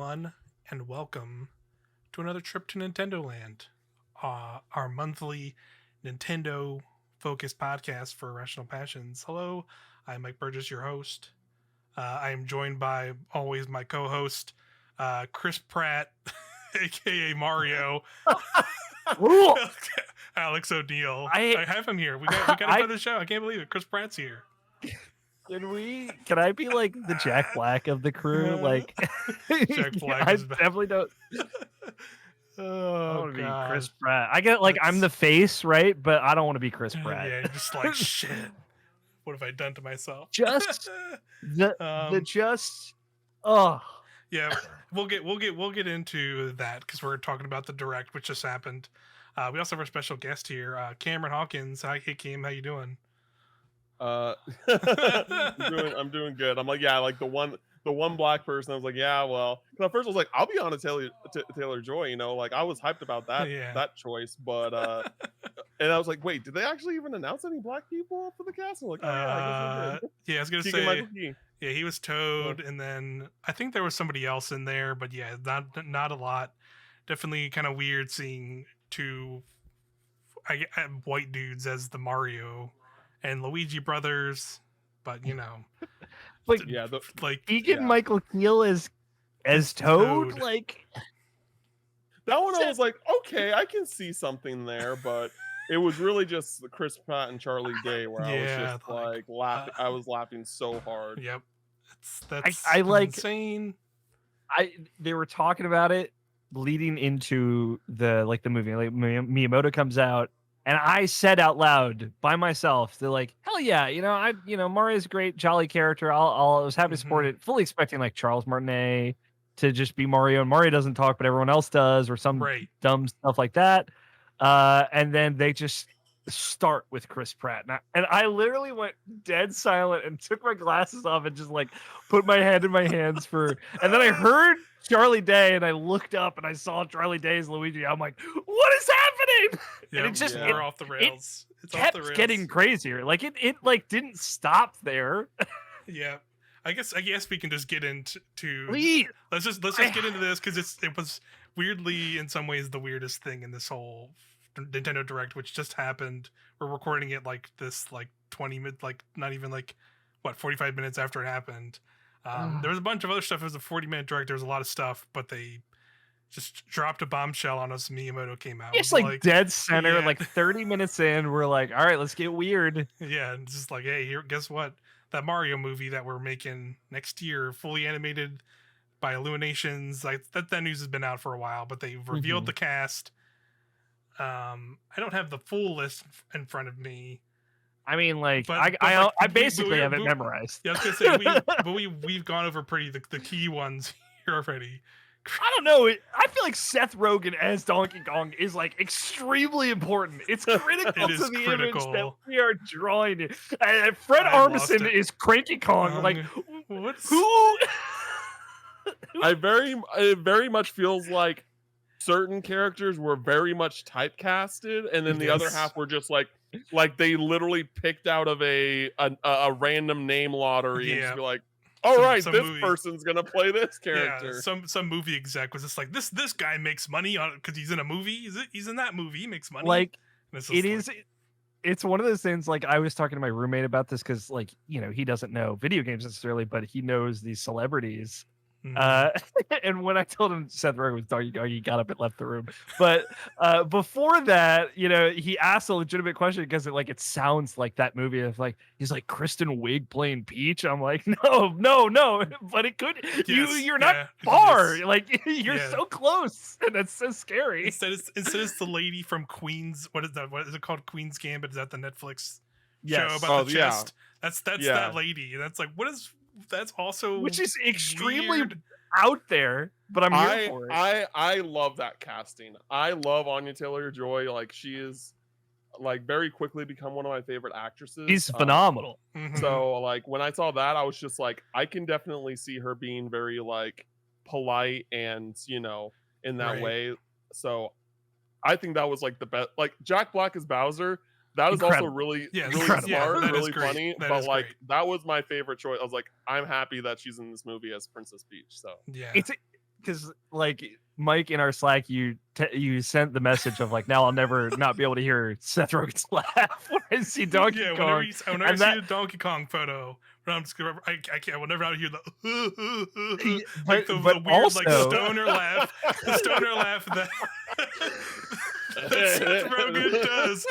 everyone, and welcome to another trip to Nintendoland, our monthly Nintendo focused podcast for Irrational Passions. Hello, I'm Mike Burgess, your host. I am joined by always my co host, Chris Pratt, aka Mario, Alex O'Neill. I have him here. We got to put the show. I can't believe it. Chris Pratt's here. Can I be like the Jack Black of the crew? Like Jack Black I is back. definitely don't. Oh, I want to be God. Chris Pratt. I get like I'm the face, right? But I don't want to be Chris Pratt. Yeah, just like shit. What have I done to myself? Just the Yeah, we'll get into that because we're talking about the direct which just happened. We also have our special guest here, Cameron Hawkins. Hi, hey Cam, how you doing? I'm doing good. I'm like, yeah, like the one black person. I was like, yeah, well, at first I was like, I'll be on a Taylor Joy, you know, like I was hyped about that choice, but and I was like, wait, did they actually even announce any black people for the cast? I'm like, oh yeah, I guess they did. Yeah, I was gonna say, yeah, he was Toad, and then I think there was somebody else in there, but yeah, not a lot. Definitely kind of weird seeing two white dudes as the Mario and Luigi brothers, but you know, like Egan Michael Keel as Toad. Like that one, I was like, okay, I can see something there, but it was really just Chris Pratt and Charlie Day where I was just like laughing. I was laughing so hard. Yep, that's I like insane. They were talking about it leading into the movie. Like Miyamoto comes out. And I said out loud by myself, they're like, hell yeah, Mario's a great, jolly character. I was happy to support it, fully expecting like Charles Martinet to just be Mario, and Mario doesn't talk, but everyone else does, or some dumb stuff like that. And then they just start with Chris Pratt. And I literally went dead silent and took my glasses off and just like put my head in my hands and then I heard Charlie Day and I looked up and I saw Charlie Day's Luigi. I'm like, what is happening? Yep, and it just we're off the rails. It's kept getting crazier. Like it like didn't stop there. Yeah. I guess we can just get into Please. Let's just get into this because it was weirdly in some ways the weirdest thing in this whole Nintendo Direct, which just happened. We're recording it like this, like 20 minutes, like not even like 45 minutes after it happened. There was a bunch of other stuff. It was a 40-minute Direct. There was a lot of stuff, but they just dropped a bombshell on us. Miyamoto came out. It's like dead center, like 30 minutes in. We're like, all right, let's get weird. Yeah, and just like, hey, here, guess what? That Mario movie that we're making next year, fully animated by Illuminations, like that news has been out for a while, but they revealed the cast. I don't have the full list in front of me. I mean, like, I basically have it memorized. Yeah, I was gonna say, but we've gone over the key ones here already. I don't know. I feel like Seth Rogen as Donkey Kong is like extremely important. It's critical to the image that we are drawing. Fred Armisen is Cranky Kong. Like, who? It very much feels like certain characters were very much typecasted, and then the other half were just like they literally picked out of a random name lottery and just be like, all right, this person's gonna play this character. Yeah, some movie exec was just like, this guy makes money on it because he's in a movie. He's in that movie. He makes money. Like it's one of those things. Like I was talking to my roommate about this because, like, he doesn't know video games necessarily, but he knows these celebrities. And when I told him Seth Rogen was Donkey Kong, he got up and left the room. But before that, he asked a legitimate question because it sounds like that movie. Of like he's like Kristen Wiig playing Peach. I'm like, no, but it could. Yes, you're not far. Like you're so close, and that's so scary. Instead, it's the lady from Queen's. What is that? What is it called? Queen's Gambit. Is that the Netflix show about the chest? That's that lady. That's like, what is? That's also which is extremely weird. Out there, but I'm here for it. I love that casting. I love Anya Taylor-Joy. Like she is like very quickly become one of my favorite actresses. She's phenomenal. So like when I saw that, I was just like, I can definitely see her being very like polite and in that way. So I think that was like the best. Like Jack Black as Bowser. That was also really smart, really funny. But like that was my favorite choice. I was like, I'm happy that she's in this movie as Princess Peach. So yeah, because like Mike in our Slack, you sent the message of like, now I'll never not be able to hear Seth Rogen's laugh when I see Donkey Kong. Whenever I see a Donkey Kong photo, but I'm just gonna, I can't. I will never hear the like the weird also, like stoner laugh, the stoner laugh that Seth Rogen does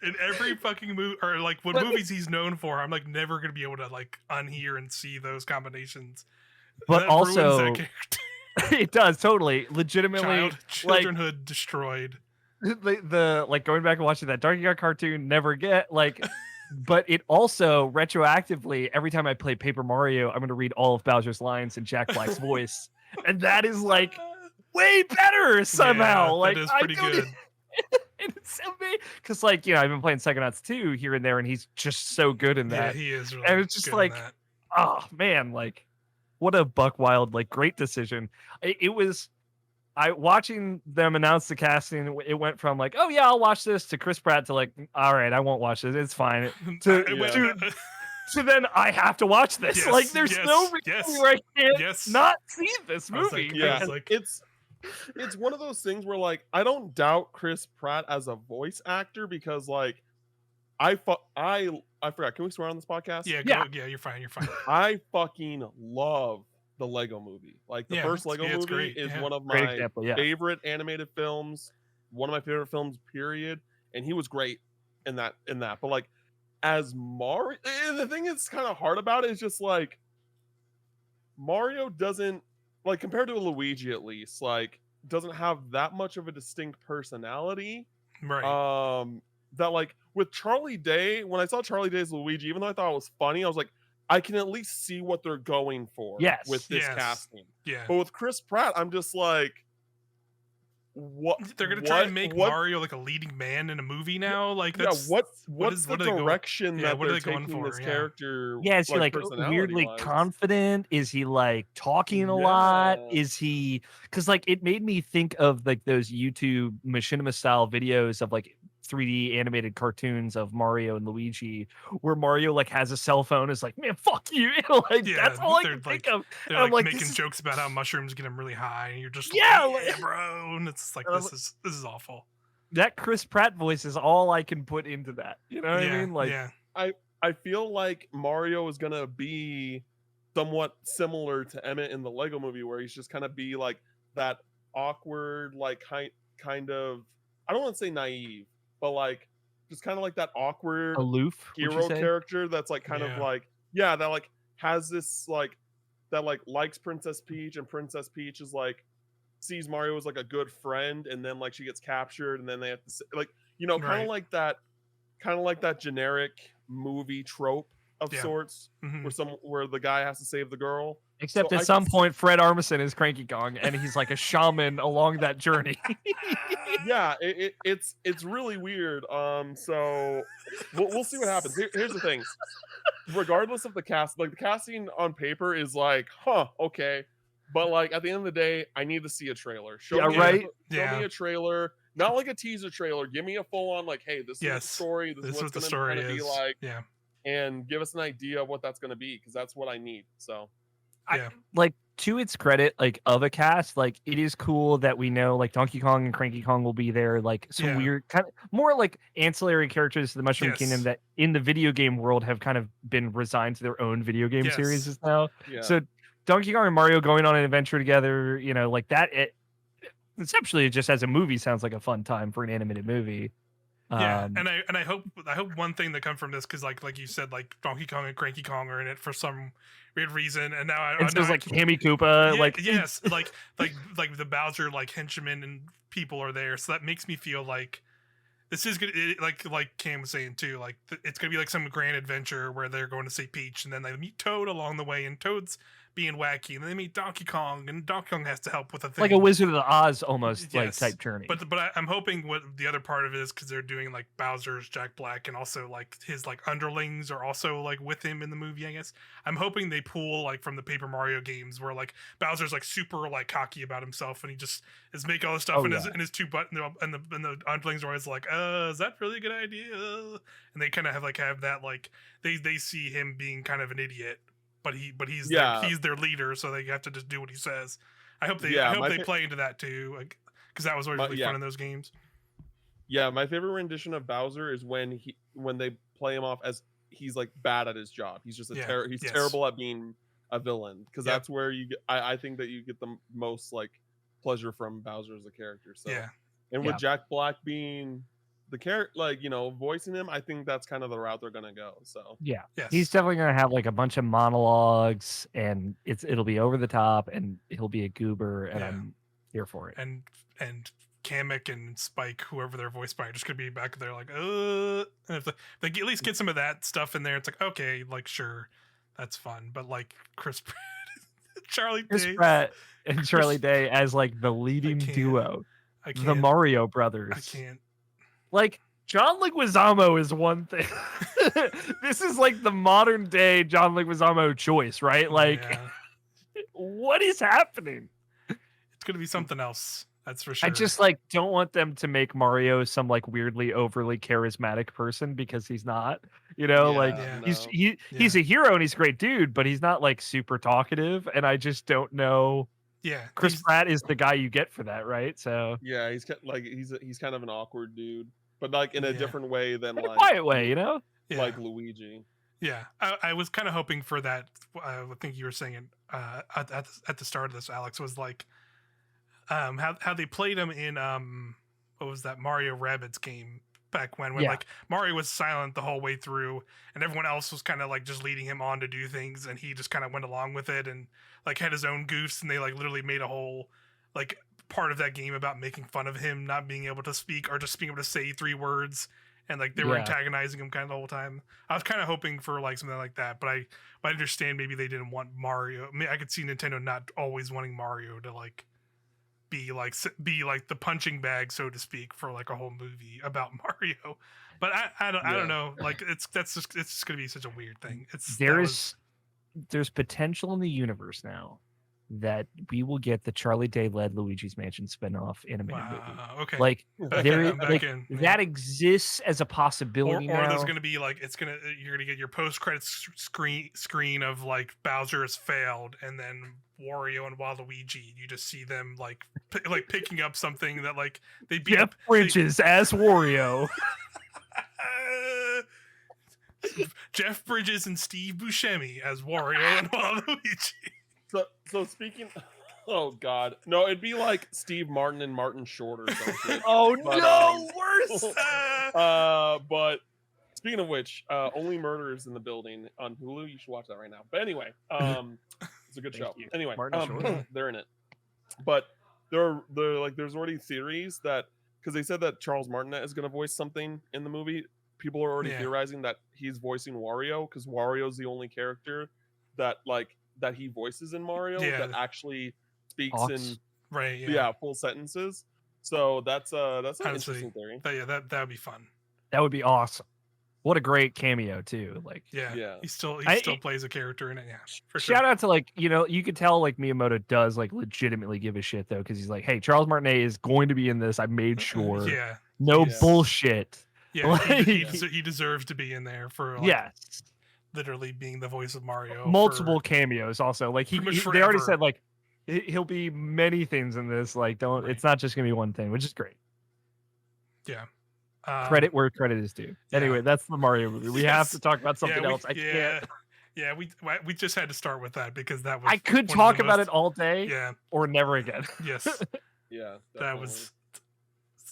in every fucking movie, or like what movies he's known for. I'm like never gonna be able to like unhear and see those combinations. But that also, it does totally legitimately childrenhood like, destroyed. The like going back and watching that Donkey Kong cartoon, never get like. But it also retroactively, every time I play Paper Mario, I'm going to read all of Bowser's lines in Jack Black's voice, and that is like way better somehow. Yeah, like that is pretty good. It's amazing because, like, you know, I've been playing Psychonauts 2 here and there, and he's just so good in that. Yeah, he is. Really and it's just like, oh man, like what a buck wild, like great decision. It was. Watching them announce the casting, it went from like, oh yeah, I'll watch this, to Chris Pratt to like, all right, I won't watch this, it's fine. To then I have to watch this. Yes, like, there's no reason where I can't not see this movie. It's one of those things where like I don't doubt Chris Pratt as a voice actor because like I forgot. Can we swear on this podcast? Yeah, you're fine. I fucking love the Lego Movie. Like the first Lego movie is one of my favorite animated films, one of my favorite films, period. And he was great in that. But like as Mario, the thing that's kind of hard about it is just like Mario doesn't, like compared to Luigi at least, like doesn't have that much of a distinct personality. Right. That like with Charlie Day, when I saw Charlie Day's Luigi, even though I thought it was funny, I was like, I can at least see what they're going for with this casting. Yeah. But with Chris Pratt, I'm just like, what? They're gonna try and make Mario like a leading man in a movie now? Like, that's, what's the direction that they're taking this character? Yeah, is he like weirdly confident? Is he like talking a lot? Is he? Because like it made me think of like those YouTube machinima style videos of like 3D animated cartoons of Mario and Luigi, where Mario like has a cell phone, is like, man, fuck you. Like that's all I can think of. They're like making jokes about how mushrooms get them really high, and you're just like, bro. And it's like this is awful. That Chris Pratt voice is all I can put into that. You know what I mean? Like, I feel like Mario is gonna be somewhat similar to Emmett in the Lego Movie, where he's just kind of be like that awkward, like kind of, I don't want to say naive, but like just kind of like that awkward aloof hero character that's like kind of like that like has this like that like likes Princess Peach, and Princess Peach is like sees Mario as like a good friend, and then like she gets captured, and then they have to like, you know, kind of like that generic movie trope of sorts, where the guy has to save the girl. Except at some point, Fred Armisen is Cranky Kong, and he's like a shaman along that journey. It's really weird. So we'll see what happens. Here's the thing. Regardless of the cast, like the casting on paper is like, okay, but like at the end of the day, I need to see a trailer. Show me a trailer, not like a teaser trailer. Give me a full on like, hey, this is the story. This is what the story is. Be like. Yeah. And give us an idea of what that's going to be, because that's what I need. So, like, to its credit, like of a cast, like it is cool that we know like Donkey Kong and Cranky Kong will be there. Like some weird kind of more like ancillary characters to the Mushroom Kingdom that in the video game world have kind of been resigned to their own video game series now. Yeah. So Donkey Kong and Mario going on an adventure together, you know, like that. Conceptually, just as a movie, sounds like a fun time for an animated movie. Yeah, and I hope one thing that comes from this, because like you said, like Donkey Kong and Cranky Kong are in it for some weird reason, and now it feels like Tammy Koopa, like the Bowser like henchmen and people are there, so that makes me feel like this is good. Like Cam was saying too, like it's gonna be like some grand adventure where they're going to see Peach, and then they meet Toad along the way, and Toad's being wacky, and then they meet Donkey Kong, and Donkey Kong has to help with a thing, like a Wizard of Oz almost like type journey. But I'm hoping what the other part of it is, because they're doing like Bowser's Jack Black, and also like his like underlings are also like with him in the movie. I guess I'm hoping they pull like from the Paper Mario games, where like Bowser's like super like cocky about himself, and he just is making all this stuff, and his two buttons, and the underlings are always like, is that really a good idea? And they kind of have that like they see him being kind of an idiot. But he's their leader, so they have to just do what he says. I hope they play into that too, like, because that was always really fun in those games. Yeah, my favorite rendition of Bowser is when they play him off as he's like bad at his job. He's just terrible at being a villain, because that's where you get, I think that you get the most like pleasure from Bowser as a character. So and with Jack Black being the character, like, you know, voicing him, I think that's kind of the route they're gonna go. So he's definitely gonna have like a bunch of monologues, and it'll be over the top, and he'll be a goober, and I'm here for it. And Kamek and Spike, whoever they're voiced by, are just gonna be back there like, and if they at least get some of that stuff in there, it's like, okay, like, sure, that's fun. But like Chris Pratt, Chris Pratt and Charlie Day as like the leading duo, the Mario Brothers. I can't. Like, John Leguizamo is one thing. This is like the modern day John Leguizamo choice, right? Like, what is happening? It's gonna be something else. That's for sure. I just like don't want them to make Mario some like weirdly overly charismatic person, because he's not. You know, he's a hero and he's a great dude, but he's not like super talkative, and I just don't know. Yeah, Chris Pratt is the guy you get for that, right? So yeah, he's kind of an awkward dude, but like in a different way than in a quiet way, you know, like Luigi. Yeah, I was kind of hoping for that. I think you were saying at the start of this, Alex, was like how they played him in what was that Mario Rabbids game back when like Mario was silent the whole way through, and everyone else was kind of like just leading him on to do things, and he just kind of went along with it and like had his own goofs, and they like literally made a whole like part of that game about making fun of him not being able to speak or just being able to say 3 words, and like they were antagonizing him kind of the whole time. I was kind of hoping for like something like that, but I understand maybe they didn't want Mario. I mean, I could see Nintendo not always wanting Mario to like be like the punching bag, so to speak, for like a whole movie about Mario. But I don't know. Like it's just gonna be such a weird thing. There's potential in the universe now that we will get the Charlie Day led Luigi's Mansion spinoff animated movie. Okay. Like that exists as a possibility or now. there's gonna be like you're gonna get your post credits screen of like Bowser has failed, and then Wario and Waluigi, you just see them like picking up something that like they beat Jeff Bridges as Wario. Jeff Bridges and Steve Buscemi as Wario and Waluigi. So speaking, oh god, no, it'd be like Steve Martin and Martin Short or something. Worse. But speaking of which, Only Murders in the Building on Hulu. You should watch that right now. But anyway, it's a good show. Anyway, they're in it. But they're like, there's already theories that, because they said that Charles Martinet is going to voice something in the movie. People are already theorizing that he's voicing Wario, because Wario's the only character that he voices in Mario that actually speaks in full sentences. So that's an interesting theory. That would be fun. That would be awesome. What a great cameo too. Like he still plays a character in it. Yeah, for sure. Shout out to like, you know, you could tell like Miyamoto does like legitimately give a shit though, because he's like, hey, Charles Martinet is going to be in this. I made sure. No bullshit. Yeah, like, he deserves to be in there for literally being the voice of Mario. Multiple cameos also. Like they already said like he'll be many things in this. Like it's not just gonna be one thing, which is great. Yeah. Credit where credit is due. Anyway, that's the Mario movie. We have to talk about something else. I can't. Yeah, we just had to start with that because that was. I could talk about it all day. Or never again. Yes. Yeah. Definitely. That was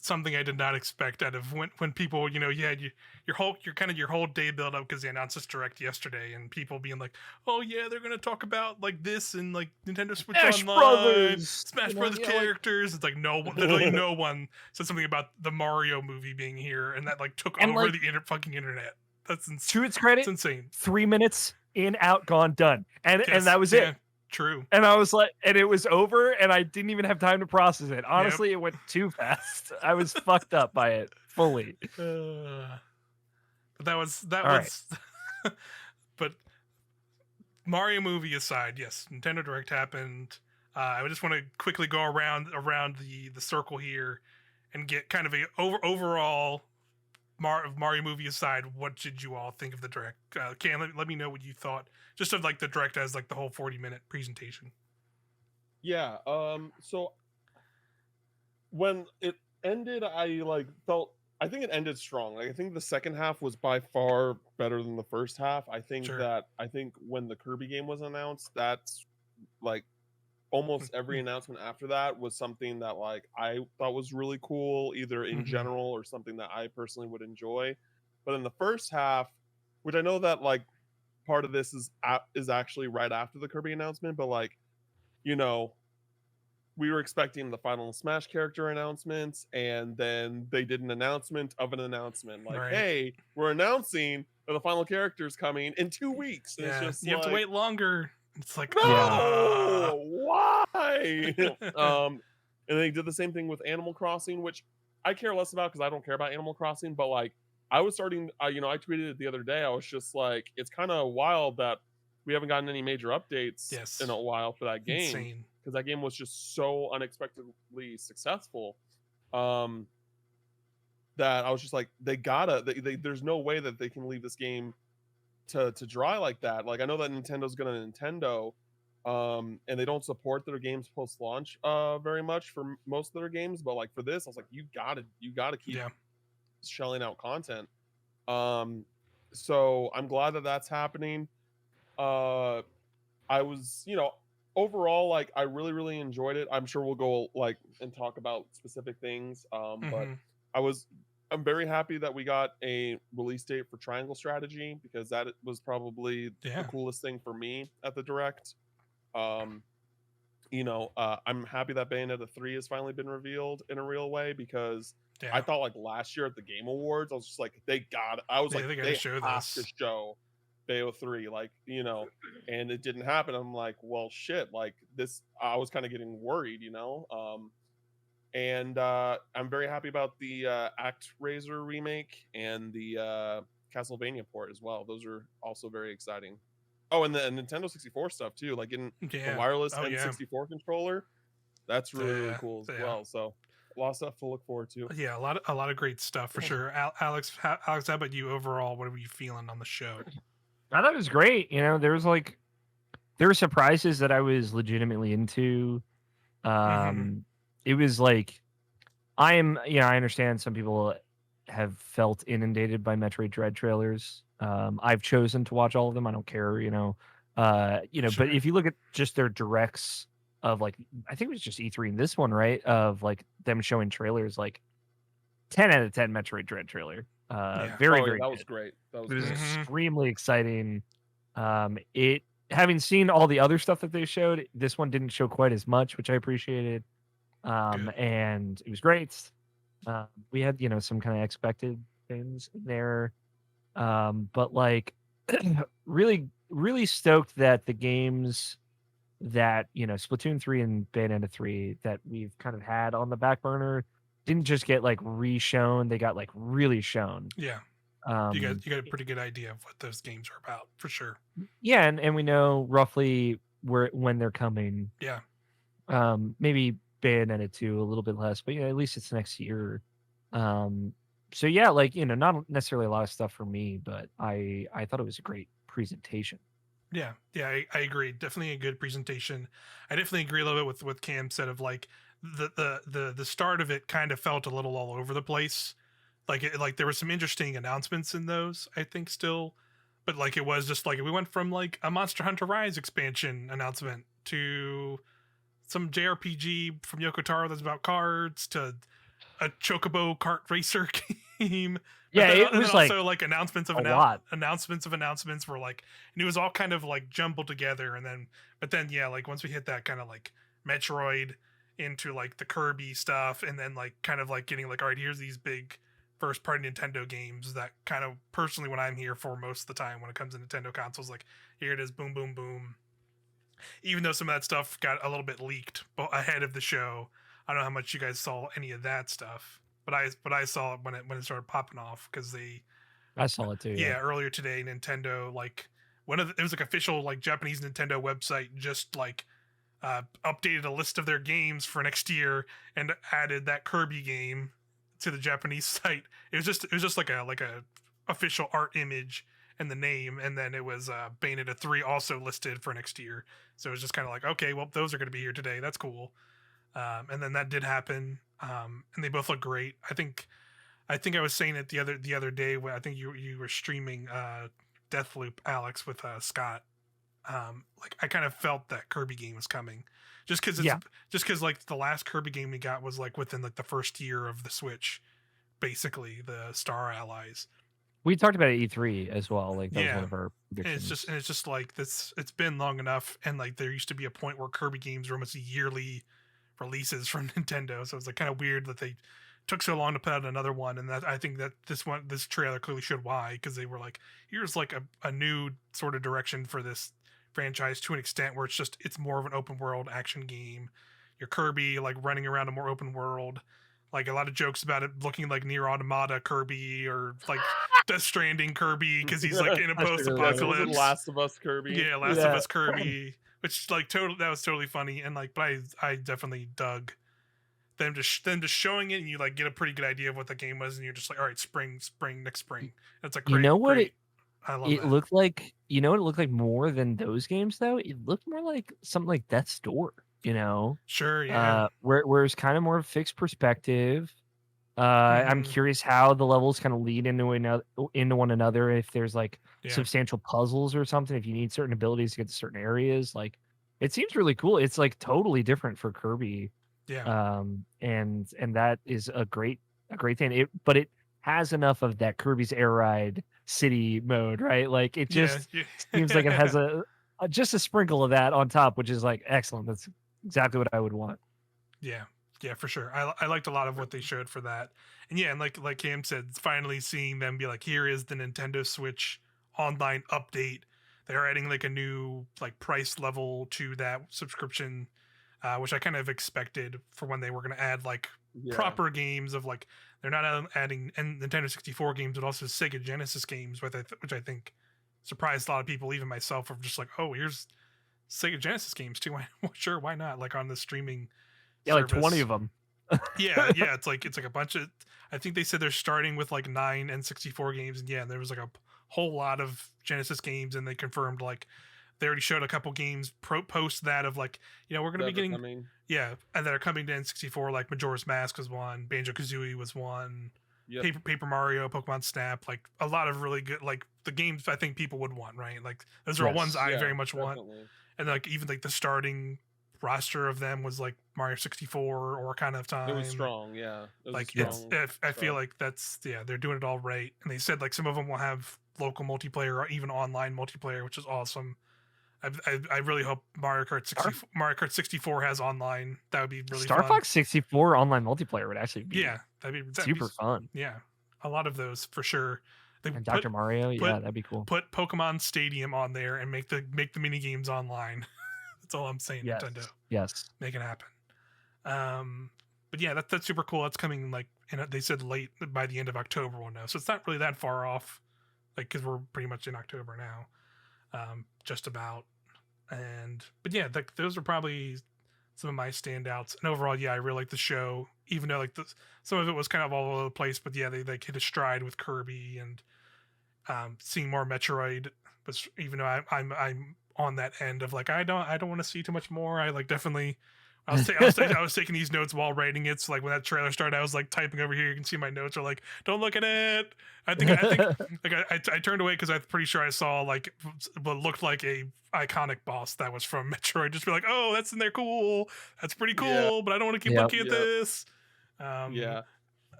something I did not expect out of when people, you know, you had your whole day build up because they announced this direct yesterday, and people being like, oh yeah, they're gonna talk about like this and like Nintendo Switch Online, Smash Brothers characters. It's like literally no one said something about the Mario movie being here, and that like took over the fucking internet. That's insane. To its credit, it's insane. 3 minutes in, out, gone, done, and that was it. True. And I was like, and it was over, and I didn't even have time to process it. Honestly, it went too fast. I was fucked up by it fully. But that was. Right. But Mario movie aside, yes, Nintendo Direct happened. I just want to quickly go around the circle here and get kind of a overall Mario movie aside. What did you all think of the Direct? Cam, let me know what you thought. Just of like the Direct as like the whole 40-minute presentation. Yeah. So when it ended, I felt. I think it ended strong. Like I think the second half was by far better than the first half. I think Sure. when the Kirby game was announced, that's like almost every announcement after that was something that like I thought was really cool, either in general or something that I personally would enjoy. But in the first half, which I know that like part of this is actually right after the Kirby announcement, but like you know we were expecting the final Smash character announcements, and then they did an announcement of an announcement, like, Right. "Hey, we're announcing that the final character is coming in 2 weeks," and it's Yeah, just you have to like, wait longer. It's like, no, why? And they did the same thing with Animal Crossing, which I care less about because I don't care about Animal Crossing. But like, I was starting, I tweeted it the other day. I was just like, it's kind of wild that we haven't gotten any major updates yes, in a while for that game insane. because that game was just so unexpectedly successful. Um, that I was just like, there's no way that they can leave this game to dry like that. Like I know that Nintendo's gonna Nintendo, and they don't support their games post launch very much for most of their games, but like for this, I was like, you gotta keep Yeah, shelling out content. Um, so I'm glad that that's happening. Uh, I was, overall, like I really enjoyed it. I'm sure we'll go like and talk about specific things. But I was I'm very happy that we got a release date for Triangle Strategy because that was probably the yeah, coolest thing for me at the direct. Um, I'm happy that Bayonetta 3 has finally been revealed in a real way because I yeah. thought like last year at the Game Awards, I was just like, I was Yeah, like, they gotta they show have to this. show Bayo 3, like, and it didn't happen. I'm like, well, shit, like this, I was kind of getting worried. And I'm very happy about the ActRaiser remake and the Castlevania port as well. Those are also very exciting. Oh, and the Nintendo 64 stuff too, like getting the Yeah. wireless Oh yeah. N64 controller. That's really Yeah. cool as Yeah. well. So a lot of stuff to look forward to. Yeah. A lot of great stuff for sure. Alex, Alex, how about you overall? What were you feeling on the show? I thought it was great. There were surprises that I was legitimately into. It was like I understand some people have felt inundated by Metroid Dread trailers. I've chosen to watch all of them. I don't care. But Sure. if you look at just their directs of like, I think it was just E3 in this one, right? Of like them showing trailers, like 10 out of 10 Metroid Dread trailer. Yeah. Very, Oh yeah, very that was good. great. That was It was great. extremely exciting. It having seen all the other stuff that they showed, this one didn't show quite as much, which I appreciated. Good. And it was great. We had, some kind of expected things in there. But like really, really stoked that the games that, Splatoon 3 and Bayonetta 3 that we've kind of had on the back burner didn't just get like re-shown, they got like really shown. Yeah. You got a pretty good idea of what those games are about for sure. Yeah, and we know roughly when they're coming. Yeah. Maybe Bayonetta 2 a little bit less, but at least it's next year. So yeah, like not necessarily a lot of stuff for me, but I thought it was a great presentation. Yeah, yeah, I agree. Definitely a good presentation. I definitely agree a little bit with what Cam said of like the start of it kind of felt a little all over the place. Like there were some interesting announcements in those, I think still, but like it was just like we went from like a Monster Hunter Rise expansion announcement to some JRPG from Yoko Taro that's about cards to a Chocobo kart racer game. Yeah, it was like also like announcements of a lot. announcements were like, and it was all kind of like jumbled together. And then, but then yeah, like once we hit that kind of like Metroid into like the Kirby stuff, and then like kind of like getting like, all right, here's these big first party Nintendo games that kind of personally what I'm here for most of the time when it comes to Nintendo consoles, like here it is, boom, boom, boom. Even though some of that stuff got a little bit leaked ahead of the show, I don't know how much you guys saw any of that stuff, but I saw it when it started popping off because I saw it too. Yeah, earlier today Nintendo like it was like official like Japanese Nintendo website just like updated a list of their games for next year and added that Kirby game to the Japanese site. It was just like a official art image, in the name, and then it was Bayonetta 3 also listed for next year. So it was just kind of like, okay, well, those are going to be here today. That's cool. And then that did happen, and they both look great. I think I was saying it the other day when I think you were streaming Deathloop, Alex, with Scott. Like I kind of felt that Kirby game was coming, just because like the last Kirby game we got was like within like the first year of the Switch, basically the Star Allies. We talked about it at E3 as well. Like that was one of our predictions. And it's just like this. It's been long enough, and like there used to be a point where Kirby games were almost yearly releases from Nintendo, so it was like kind of weird that they took so long to put out another one. And that I think that this trailer clearly showed why, because they were like, here's like a new sort of direction for this franchise to an extent where it's more of an open world action game. Your Kirby like running around a more open world, like a lot of jokes about it looking like Nier Automata Kirby or like Death Stranding Kirby, because he's like in a post-apocalypse. Last of Us Kirby. Yeah, Last of Us Kirby, which like that was totally funny. And like, but I definitely dug them just showing it, and you like get a pretty good idea of what the game was, and you're just like, all right, spring, next spring. And it's like, great, you know what great. I love it that. looked like? You know what it looked like more than those games though? It looked more like something like Death's Door. You know, sure, yeah. Where it's kind of more fixed perspective. I'm curious how the levels kind of lead into one another. If there's like substantial puzzles or something, if you need certain abilities to get to certain areas, like it seems really cool. It's like totally different for Kirby. Yeah. And that is a great thing. But it has enough of that Kirby's Air Ride city mode, right? Like it just seems like it has just a sprinkle of that on top, which is like excellent. That's exactly what I would want. Yeah, for sure. I liked a lot of what they showed for that. And yeah, and like Cam said, finally seeing them be like, here is the Nintendo Switch online update. They're adding like a new like price level to that subscription, which I kind of expected for when they were going to add like proper games of like, they're not adding Nintendo 64 games, but also Sega Genesis games, which I think surprised a lot of people, even myself, of just like, oh, here's Sega Genesis games too. Sure, why not? Like on the streaming service. Like 20 of them. yeah, it's like a bunch of. I think they said they're starting with like 9 N64 games, and there was like a whole lot of Genesis games, and they confirmed like they already showed a couple games post that of like, we're going to be getting and that are coming to N64, like Majora's Mask was one, Banjo-Kazooie was one, Paper Mario, Pokemon Snap, like a lot of really good, like the games I think people would want, right? Like those are ones I very much want. And like even like the starting roster of them was like Mario 64 or Ocarina of Time. It was strong, yeah. I feel like that's they're doing it all right. And they said like some of them will have local multiplayer or even online multiplayer, which is awesome. I really hope Mario Kart 64 has online. That would be really Star fun. Fox 64 online multiplayer would actually be that'd be super fun. Yeah, a lot of those for sure. And Dr. Mario, that'd be cool. Put Pokemon Stadium on there and make the mini games online. That's all I'm saying, yes. Nintendo. Yes, make it happen. But yeah, that's super cool. That's coming like they said late by the end of October. We'll know, so it's not really that far off. Like because we're pretty much in October now. Just about. But yeah, those are probably some of my standouts. And overall, I really like the show, even though like some of it was kind of all over the place. But yeah, they like hit a stride with Kirby and seeing more Metroid. But even though I'm on that end of like I don't want to see too much more. I like definitely. I was taking these notes while writing it. So like when that trailer started, I was like typing over here. You can see my notes are like, don't look at it. I think like I turned away because I'm pretty sure I saw like what looked like a iconic boss that was from Metroid. Just be like, oh, that's in there, cool. That's pretty cool. But I don't want to keep looking at this.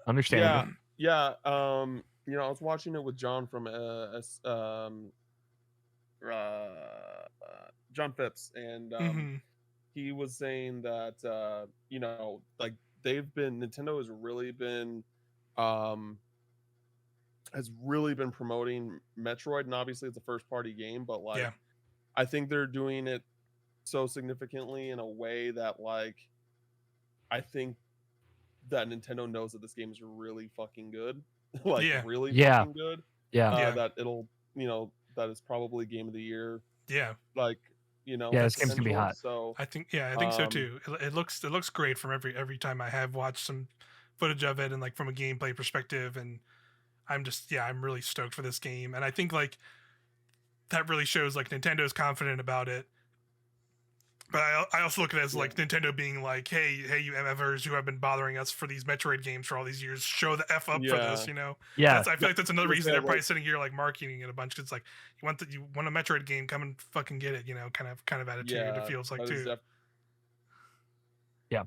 Understandable. Yeah. I was watching it with John from John Phipps, and he was saying that like Nintendo has really been promoting Metroid, and obviously it's a first party game, but like I think they're doing it so significantly in a way that like I think that Nintendo knows that this game is really fucking good. Really fucking good. That it'll that is probably game of the year. Like this game's gonna be hot. So I think so too. It looks great from every time I have watched some footage of it, and like from a gameplay perspective, and I'm really stoked for this game. And I think like that really shows like Nintendo's confident about it. But I also look at it as like Nintendo being like, hey, you MFers who have been bothering us for these Metroid games for all these years, show the F up for this, you know? Yeah. I feel like that's another reason they're probably sitting here like marketing it a bunch. It's like you want a Metroid game, come and fucking get it, you know, kind of attitude. It feels like too. Yeah.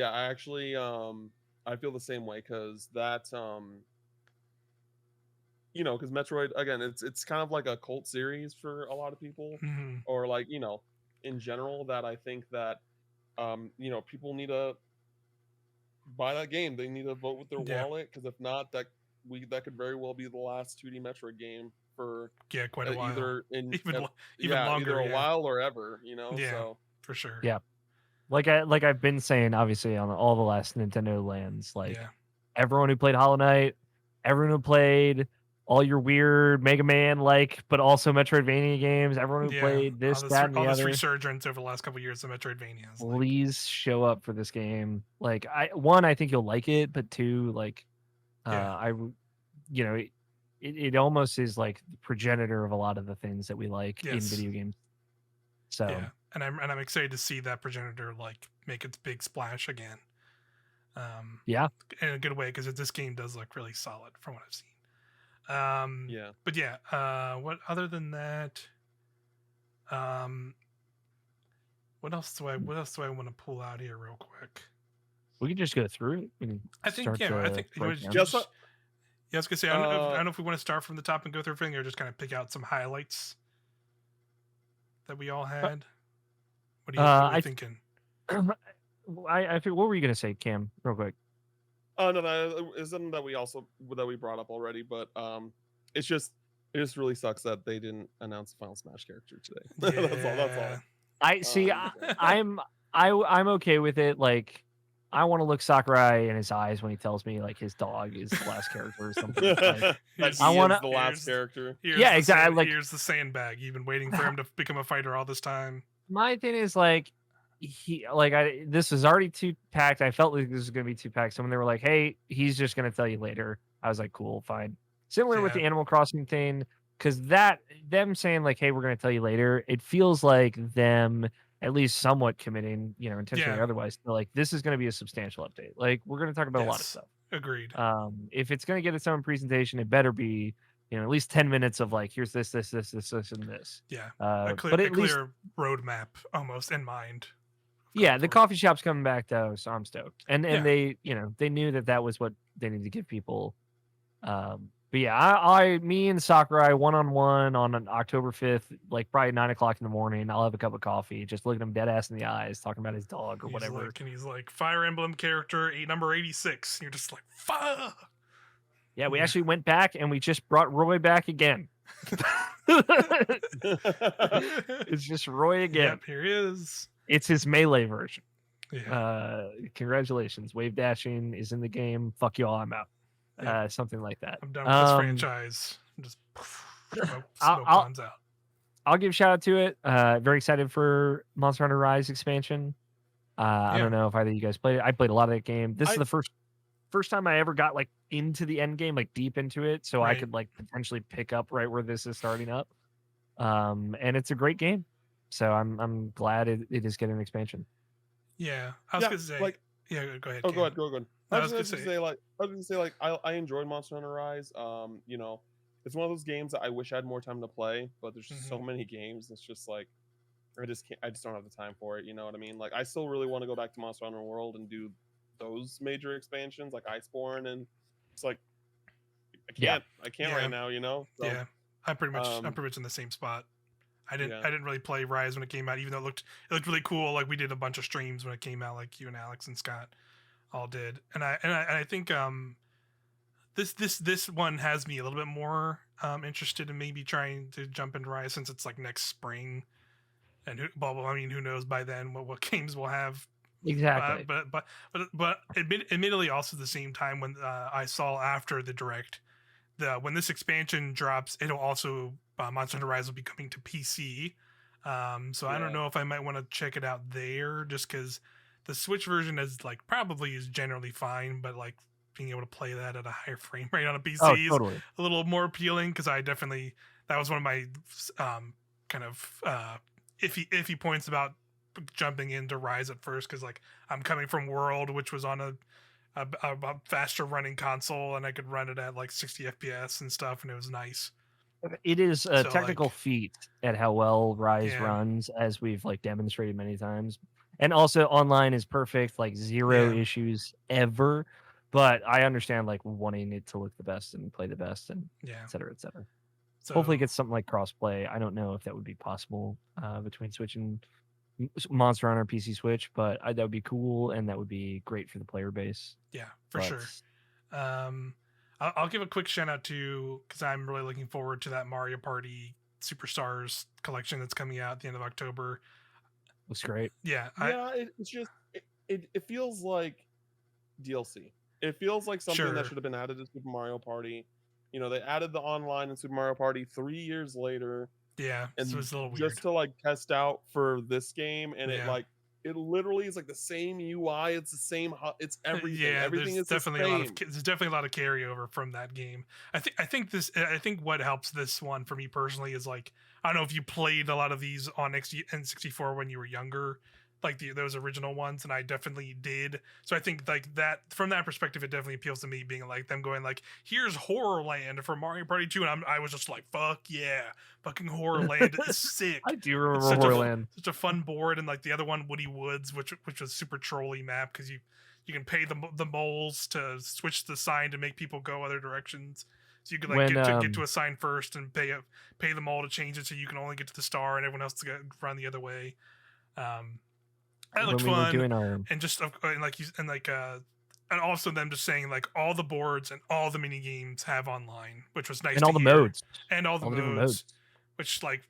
I actually I feel the same way because that you know, because Metroid again, it's kind of like a cult series for a lot of people, or like, you know, in general, that I think that you know, people need to buy that game. They need to vote with their wallet, because if not, that could very well be the last 2D Metroid game for quite a while, either even either longer, a while or ever, you know. So for sure. Like I've been saying, obviously on all the last Nintendo lands, like everyone who played Hollow Knight, everyone who played all your weird Mega Man but also Metroidvania games, everyone who played this, that, and the other. This resurgence over the last couple of years of Metroidvania. Please show up for this game. Like I think you'll like it, but two, like you know, it almost is like the progenitor of a lot of the things that we like in video games. So and I'm excited to see that progenitor like make its big splash again. In a good way, because this game does look really solid from what I've seen. But what other than that, what else do I want to pull out here real quick? We can just go through it. I think I was gonna say, I don't know if we want to start from the top and go through everything, or just kind of pick out some highlights that we all had. What are you thinking? I think, what were you gonna say, Cam, real quick? No, it's something that we brought up already, but it just really sucks that they didn't announce the Final Smash character today. That's all. I see. I'm okay with it. Like, I want to look Sakurai in his eyes when he tells me like his dog is the last character or something. Like, I want the last character. Exactly. Here's the sandbag. You've been waiting for him to become a fighter all this time. My thing is like, this was already too packed. I felt like this was gonna be too packed. So when they were like, "Hey, he's just gonna tell you later," I was like, "Cool, fine." Similar with the Animal Crossing thing, because them saying like, "Hey, we're gonna tell you later," it feels like them at least somewhat committing, you know, intentionally or otherwise. They're like, this is gonna be a substantial update. Like, we're gonna talk about a lot of stuff. Agreed. If it's gonna get its own presentation, it better be, you know, at least 10 minutes of like, here's this, and this. Yeah. A clear roadmap almost in mind. Yeah, the coffee shop's coming back though, so I'm stoked. And they, you know, they knew that was what they needed to give people. But yeah, me and Sakurai one-on-one on an October 5th, like probably 9:00 in the morning. I'll have a cup of coffee, just looking him dead ass in the eyes, talking about his dog or whatever. And he's like, Fire Emblem character number 86. And you're just like, fuck. Yeah, we actually went back and we just brought Roy back again. It's just Roy again. Yep, here he is. It's his melee version. Yeah. Congratulations. Wave dashing is in the game. Fuck y'all, I'm out. Something like that. I'm done with this franchise. I'm just smoke bombs out. I'll give a shout out to it. Very excited for Monster Hunter Rise expansion. I don't know if either of you guys played it. I played a lot of that game. This is the first time I ever got like into the end game, like deep into it, so I could like potentially pick up right where this is starting up. And it's a great game. So I'm glad it is getting an expansion. Yeah, I was gonna say, like, go ahead. Oh, Cam. Go ahead. I was gonna say I enjoyed Monster Hunter Rise. You know, it's one of those games that I wish I had more time to play, but there's just so many games. It's just like I just don't have the time for it. You know what I mean? Like, I still really want to go back to Monster Hunter World and do those major expansions like Iceborne, and it's like I can't right now. You know? So, yeah, I'm pretty much in the same spot. I didn't really play Rise when it came out, even though it looked really cool. Like, we did a bunch of streams when it came out, like you and Alex and Scott all did, and I think this one has me a little bit more interested in maybe trying to jump into Rise, since it's like next spring, and who knows by then what games we'll have. Exactly. But admittedly, also at the same time, when I saw after the direct, when this expansion drops, it'll also Monster Hunter Rise will be coming to PC. So I don't know if I might want to check it out there, just because the Switch version is like probably is generally fine, but like being able to play that at a higher frame rate on a PC Oh, is totally. a little more appealing, because I definitely, that was one of my kind of iffy points about jumping into Rise at first, because like I'm coming from World, which was on a faster running console, and I could run it at like 60 FPS and stuff, and it was nice. It is a So, technical like, feat at how well Rise Yeah. runs, as we've like demonstrated many times. And also online is perfect, like zero Yeah. issues ever. But I understand like wanting it to look the best and play the best, and Yeah. et cetera, et cetera. So Hopefully it gets something like crossplay. I don't know if that would be possible between Switch and Monster Hunter PC Switch, but that would be cool, and that would be great for the player base. yeah, for sure. I'll give a quick shout out to, because I'm really looking forward to that Mario Party Superstars collection that's coming out at the end of October. Looks great. Yeah. It's just it feels like DLC. It feels like something Sure. that should have been added to Super Mario Party. You know, they added the online in Super Mario Party 3 years later. Yeah, and so it's a little weird. just to like test out for this game, and Yeah. it literally is like the same UI. It's the same. It's everything. Yeah, Everything there's is definitely the a same. lot of there's definitely a lot of carryover from that game. I think what helps this one for me personally is, like, I don't know if you played a lot of these on N64 when you were younger, like those original ones, and I definitely did. So I think like that, from that perspective, it definitely appeals to me, being like them going like, here's Horrorland for Mario Party 2, and I was just like, fuck yeah, fucking Horrorland is sick. I do remember Such Horrorland. Such a fun board. And like the other one, Woody Woods, which was super trolly map, because you can pay the moles to switch the sign to make people go other directions. So you could like get to a sign first and pay the mole to change it, so you can only get to the star and everyone else to run the other way. That looked fun, and just and also them just saying like all the boards and all the mini games have online, which was nice. And all the modes. And all the modes, which like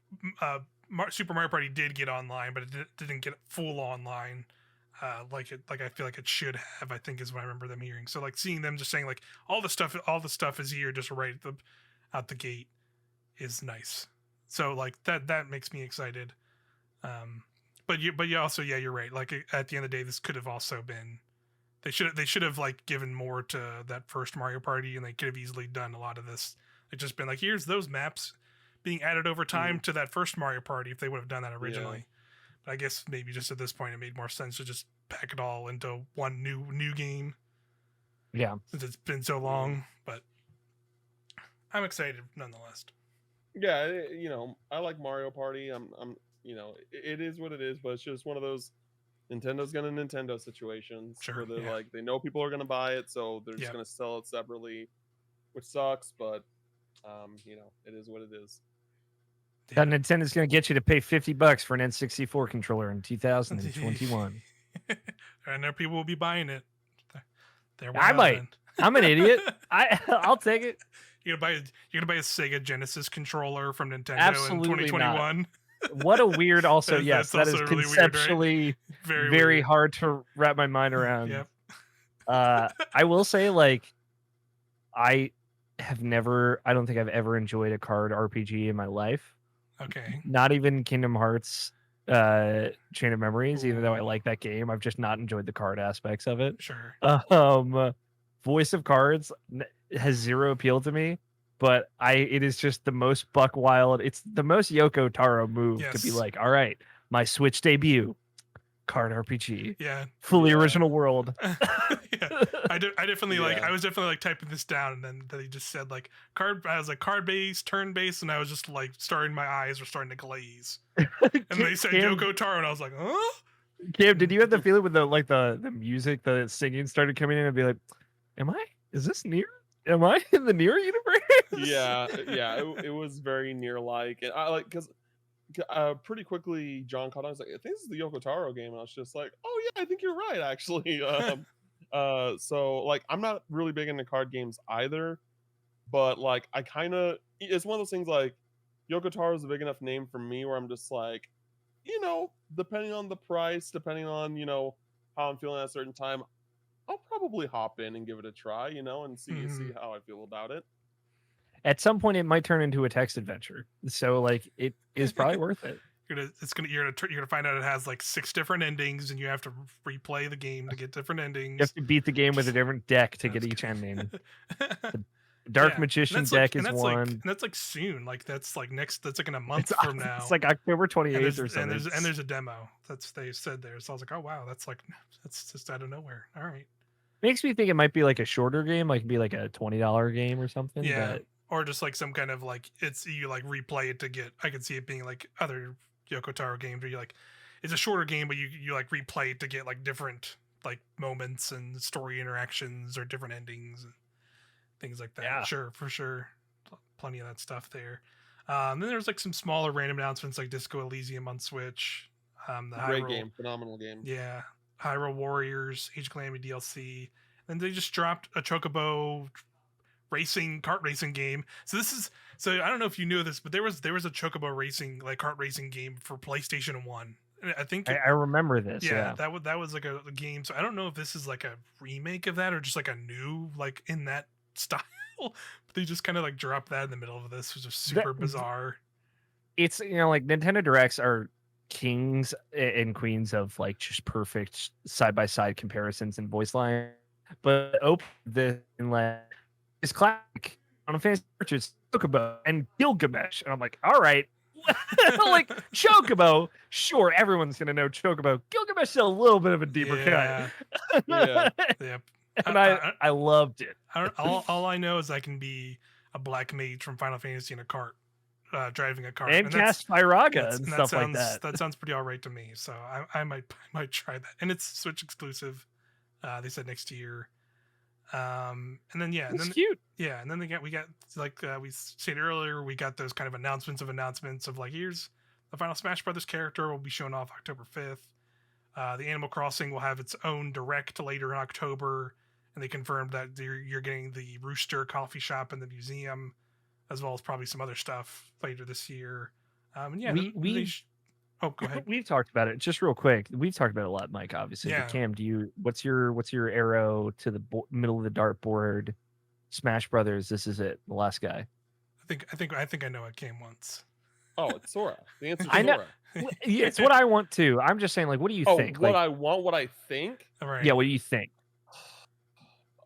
Super Mario Party did get online, but it didn't get full online. Like I feel like it should have, I think, is what I remember them hearing. So like seeing them just saying like all the stuff is here just right out the gate is nice. So like that makes me excited. But you also, yeah, you're right. Like at the end of the day, this could have also been, they should have like given more to that first Mario Party, and they could have easily done a lot of this. It's just been like, here's those maps being added over time to that first Mario Party, if they would have done that originally. Yeah. But I guess maybe just at this point it made more sense to just pack it all into one new game. Yeah, since it's been so long. But I'm excited nonetheless. Yeah, you know, I like Mario Party. I'm you know, it is what it is, but it's just one of those Nintendo's gonna Nintendo situations where they're like, they know people are gonna buy it, so they're just gonna sell it separately, which sucks, but you know, it is what it is. Yeah. Nintendo's gonna get you to pay $50 for an N64 controller in 2021. I know people will be buying it. I might. I'm an idiot. I'll take it. You're gonna buy a Sega Genesis controller from Nintendo Absolutely in 2021. Not. What a weird. Also, yes, that is really conceptually weird, right? very hard to wrap my mind around. Yep. I will say, like, I don't think I've ever enjoyed a card RPG in my life. Okay. Not even Kingdom Hearts Chain of Memories. Ooh. Even though I like that game, I've just not enjoyed the card aspects of it. Sure. Voice of Cards has zero appeal to me, but it is just the most buck wild. It's the most Yoko Taro move to be like, all right, my Switch debut, card RPG. Yeah. Fully original world. Yeah. I definitely like, I was definitely like typing this down, and then he just said like I was like card based, turn based, and I was just like my eyes were starting to glaze. And they said Yoko Taro, and I was like, huh? Cam, did you have the feeling with the music, the singing started coming in, and be like, is this Nier? Am I in the Nier universe? Yeah, it was very Nier like, and I like, because pretty quickly John caught on. I was like, I think this is the Yoko Taro game, and I was just like, oh yeah, I think you're right, actually. So like, I'm not really big into card games either, but like, I kind of, it's one of those things like, Yoko Taro is a big enough name for me where I'm just like, you know, depending on the price, depending on, you know, how I'm feeling at a certain time, I'll probably hop in and give it a try, you know, and see how I feel about it. At some point, it might turn into a text adventure, so like it is probably worth it. you're gonna find out it has like 6 different endings, and you have to replay the game to get different endings. You have to beat the game with a different deck to get each ending. The Dark Magician deck is one. And that's like soon. Like that's like in a month from now. It's like October 28th or something. And there's a demo. They said there. So I was like, oh wow, that's just out of nowhere. All right. Makes me think it might be like a shorter game, like be like a $20 game or something. Yeah. Or just like some kind of like you like replay it to get. I could see it being like other Yoko Taro games where you like it's a shorter game, but you like replay it to get like different like moments and story interactions or different endings and things like that. Yeah. Sure, for sure. Plenty of that stuff there. Then there's like some smaller random announcements like Disco Elysium on Switch. Great game, phenomenal game. Yeah. Hyrule Warriors, Age of Calamity DLC. And they just dropped a Chocobo kart racing game. So I don't know if you knew this, but there was a Chocobo racing like kart racing game for PlayStation 1. And I think I remember this. Yeah. That was like a game. So I don't know if this is like a remake of that or just like a new like in that style. But they just kind of like dropped that in the middle of this, which is super bizarre. It's like Nintendo Directs are kings and queens of like just perfect side-by-side comparisons and voice line, but open this and like it's classic on a fantasy purchase Chocobo and Gilgamesh, and I'm like, all right. Like Chocobo, sure, everyone's gonna know Chocobo. Gilgamesh is a little bit of a deeper cut. Yeah. Yep. And I loved it. All I know is I can be a black mage from Final Fantasy in a cart, driving a cart, and cast Pyraga and stuff like that. That sounds pretty all right to me. So I might try that. And it's Switch exclusive. They said next year. And then it's cute. Yeah, and then we got like we said earlier, we got those kind of announcements of like here's the final Smash Brothers character will be shown off October 5th. The Animal Crossing will have its own direct later in October, and they confirmed that you're getting the Rooster coffee shop in the museum, as well as probably some other stuff later this year. And yeah, go ahead. We've talked about it just real quick. We've talked about it a lot, Mike. Obviously, yeah. But Cam, what's your arrow to the middle of the dartboard? Smash Brothers. This is it. The last guy. I think I know what Cam wants. Oh, it's Sora. The answer is I know. Sora. Yeah, it's what I want too. I'm just saying, like, what do you think? What I want, what I think? All right. Yeah, what do you think?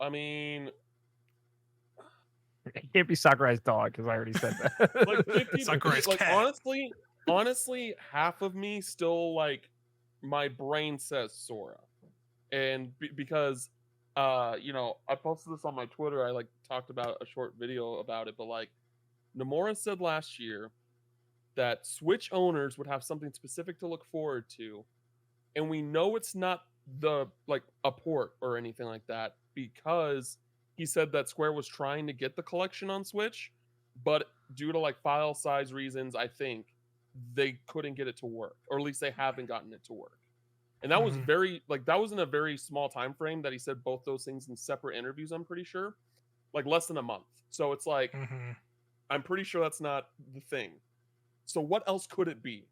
I mean, it can't be Sakurai's dog because I already said that. Like 50, Sakurai's like cat. honestly, half of me still like my brain says Sora, and because I posted this on my Twitter. I like talked about a short video about it, but like Nomura said last year that Switch owners would have something specific to look forward to, and we know it's not the like a port or anything like that because he said that Square was trying to get the collection on Switch, but due to like file size reasons, I think they couldn't get it to work, or at least they haven't gotten it to work. And that was that was in a very small time frame that he said both those things in separate interviews, I'm pretty sure. Like less than a month. So it's like I'm pretty sure that's not the thing. So what else could it be?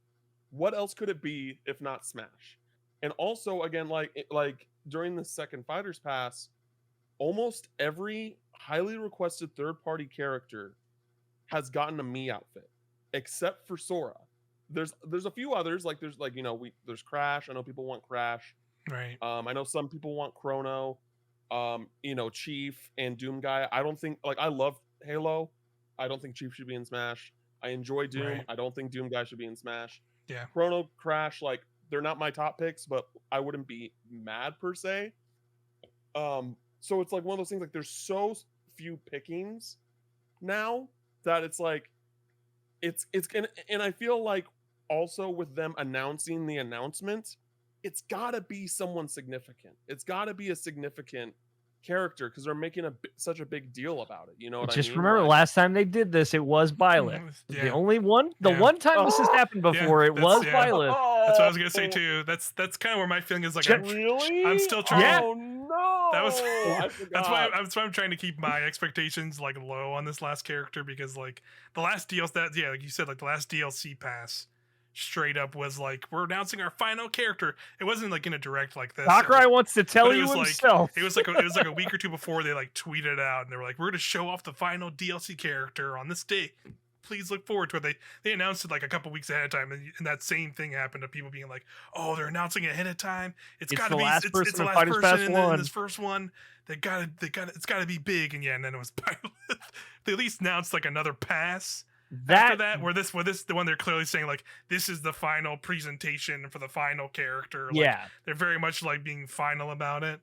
What else could it be if not Smash? And also again, like during the second Fighters Pass, almost every highly requested third-party character has gotten a Mii outfit, except for Sora. There's a few others, like there's Crash. I know people want Crash. Right. I know some people want Chrono. Chief and Doom Guy. I don't think I love Halo. I don't think Chief should be in Smash. I enjoy Doom. Right. I don't think Doom Guy should be in Smash. Yeah. Chrono, Crash, like they're not my top picks, but I wouldn't be mad per se. So it's like one of those things, like there's so few pickings now that it's like it's gonna, and I feel like also with them announcing the announcement, it's gotta be someone significant. It's gotta be a significant character because they're making such a big deal about it. You know what I mean? Just remember, last time they did this, it was Violet. Yeah. The only one, one time this has happened before, it was Violet. That's what I was gonna say too. That's kind of where my feeling is like. Really? I'm still trying. Oh no! That's why I'm trying to keep my expectations like low on this last character because like the last DLC like you said, like the last DLC pass straight up was like, we're announcing our final character. It wasn't like in a direct like this. Sakurai wants to tell you himself. It was like a week or two before they like tweeted out and they were like, we're gonna show off the final DLC character on this date. please look forward to it. They announced it like a couple weeks ahead of time, and that same thing happened to people being like, oh, they're announcing it ahead of time. It's got to be it's the last person in this first one. It's got to be big. And yeah, and then it was they at least announced like another pass after that, where this the one they're clearly saying like this is the final presentation for the final character. Like, yeah, they're very much like being final about it.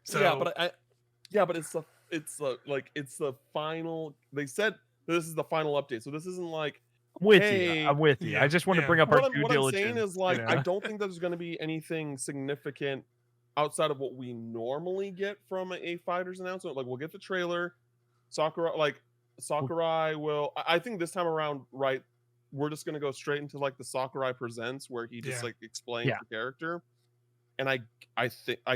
So but it's the final. They said this is the final update, so this isn't like I'm with you. I just want to bring up our due diligence. What I'm saying is like I don't think there's going to be anything significant outside of what we normally get from a fighter's announcement. Like we'll get the trailer, Sakurai will. I think this time around, right? We're just going to go straight into like the Sakurai Presents, where he just like explains the character. And I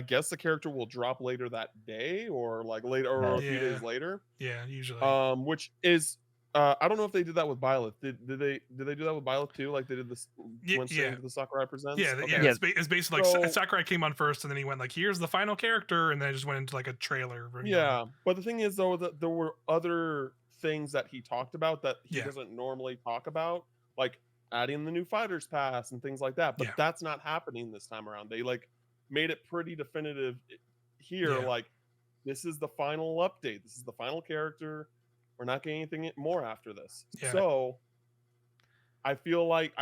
guess the character will drop later that day or like later or a few days later. Yeah, usually. Which is I don't know if they did that with Byleth. Did they do that with Byleth too? Like they did this went straight into the Sakurai Presents? Yeah, okay. It's basically like Sakurai came on first and then he went like, here's the final character, and then it just went into like a trailer. Yeah. But the thing is though that there were other things that he talked about that he doesn't normally talk about, like adding the new fighters pass and things like that. But that's not happening this time around. They like made it pretty definitive here. Like this is the final update. This is the final character. We're not getting anything more after this. Yeah. So I feel like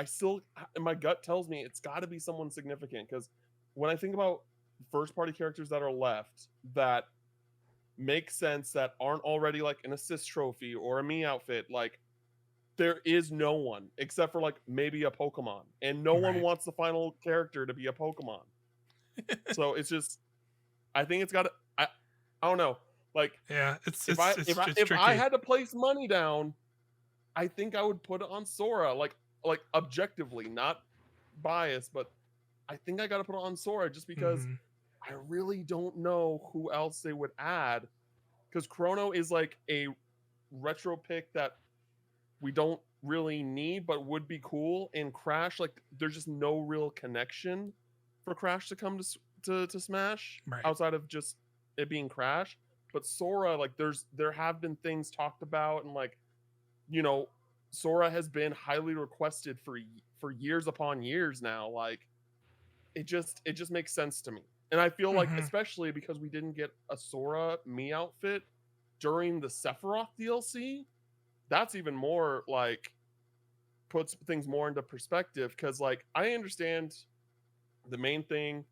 my gut tells me it's got to be someone significant, because when I think about first party characters that are left that make sense, that aren't already like an assist trophy or a me outfit, like there is no one except for like maybe a Pokemon, and no one wants the final character to be a Pokemon. So it's just, I think it's got to, I don't know. Like, if I had to place money down, I think I would put it on Sora. Like objectively, not biased, but I think I got to put it on Sora just because I really don't know who else they would add. Because Chrono is like a retro pick that we don't really need, but would be cool. And Crash, like, there's just no real connection for Crash to come to Smash outside of just it being Crash. But Sora, like, there have been things talked about, and like, you know, Sora has been highly requested for years upon years now. Like, it just makes sense to me. And I feel like, especially because we didn't get a Sora me outfit during the Sephiroth DLC, that's even more like puts things more into perspective. Because like I understand the main thing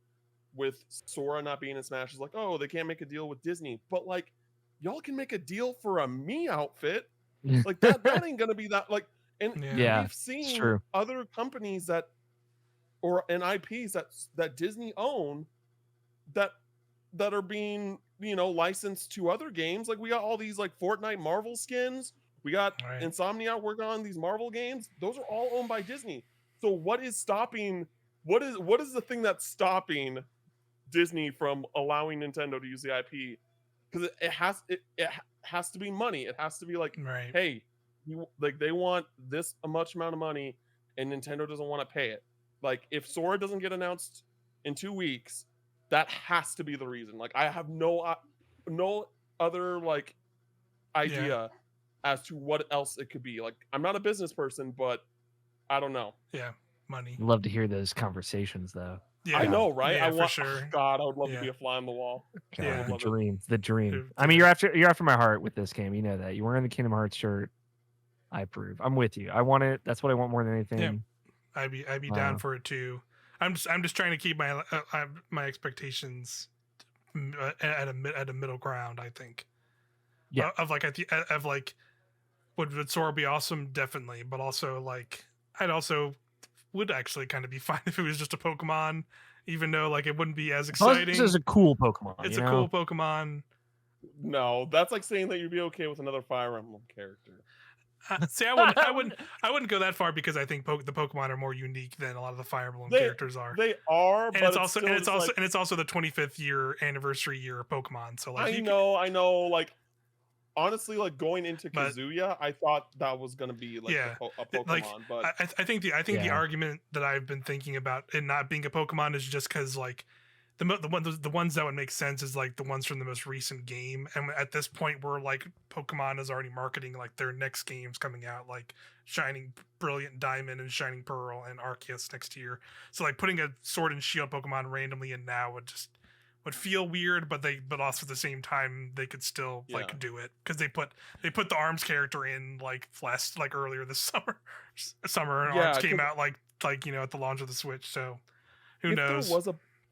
with Sora not being in Smash is like, oh, they can't make a deal with Disney, but like y'all can make a deal for a me outfit. Like that ain't gonna be that like. And we've seen other companies that and IPs that Disney own that are being, you know, licensed to other games. Like we got all these like Fortnite Marvel skins. We got Insomniac working on these Marvel games. Those are all owned by Disney. So what is stopping? What is the thing that's stopping Disney from allowing Nintendo to use the IP? Because it has to be money. It has to be like, hey, like they want this much amount of money, and Nintendo doesn't want to pay it. Like if Sora doesn't get announced in 2 weeks, that has to be the reason. Like I have no other like idea as to what else it could be. Like I'm not a business person, but I don't know. Yeah, money. Love to hear those conversations though. Yeah, I know, right? Yeah, for sure. God, I would love to be a fly on the wall. God, the dream. I mean, you're after my heart with this game. You know that. You're wearing the Kingdom Hearts shirt. I approve. I'm with you. I want it. That's what I want more than anything. Yeah. I'd be down for it too. I'm just trying to keep my expectations at a middle ground. I think. Yeah. Of like, would Sora be awesome? Definitely, but also like I'd also would actually kind of be fine if it was just a Pokemon, even though like it wouldn't be as exciting. This is a cool Pokemon. It's a cool Pokemon. No, that's like saying that you'd be okay with another Fire Emblem character. See, I wouldn't go that far because I think the Pokemon are more unique than a lot of the Fire Emblem characters are. They are, and but it's also the 25th year anniversary year of Pokemon. So like, I know. Like honestly, like going into Kazuya, I thought that was gonna be like a Pokemon. Like, but I think the argument that I've been thinking about it not being a Pokemon is just because like the ones that would make sense is like the ones from the most recent game, and at this point where like Pokemon is already marketing like their next games coming out, like Shining Brilliant Diamond and Shining Pearl and Arceus next year. So like putting a Sword and Shield Pokemon randomly in now would feel weird, but also at the same time they could still like do it because they put the Arms character in like earlier this summer and Arms came out like at the launch of the Switch. So who knows?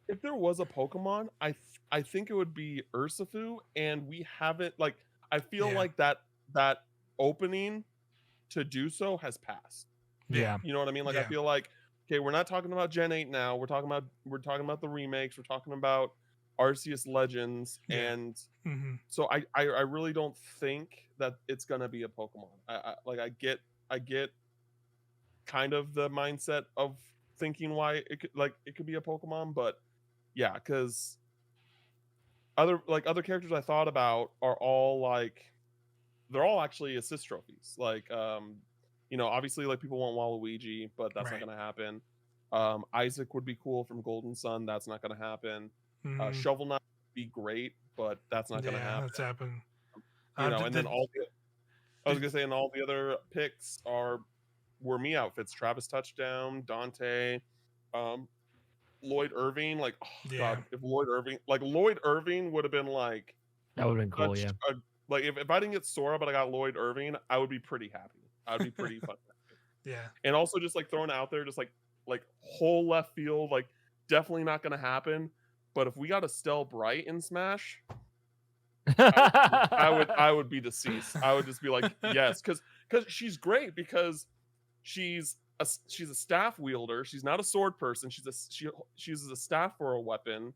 If there was a Pokemon, I think it would be Urshifu, and we haven't like I feel like that opening to do so has passed. Yeah. You know what I mean? Like I feel like okay, we're not talking about Gen 8 now. We're talking about the remakes. We're talking about Arceus Legends, and so I really don't think that it's gonna be a Pokemon. I get kind of the mindset of thinking why it could be a Pokemon, but yeah, because other characters I thought about are all like they're all actually assist trophies. Like obviously like people want Waluigi, but that's not gonna happen. Isaac would be cool from Golden Sun. That's not gonna happen. Shovel Knight would be great, but that's not gonna happen. That's happened. And then all the other picks were me outfits. Travis Touchdown, Dante, Lloyd Irving. Like, God, if Lloyd Irving would have been like that would have been cool. Yeah. Like if I didn't get Sora, but I got Lloyd Irving, I would be pretty happy. I would be pretty fun. Yeah. And also just like throwing it out there, just like whole left field, like definitely not gonna happen. But if we got Estelle Bright in Smash, I would be deceased. I would just be like, yes, because she's great, because she's a staff wielder. She's not a sword person. She uses a staff for a weapon,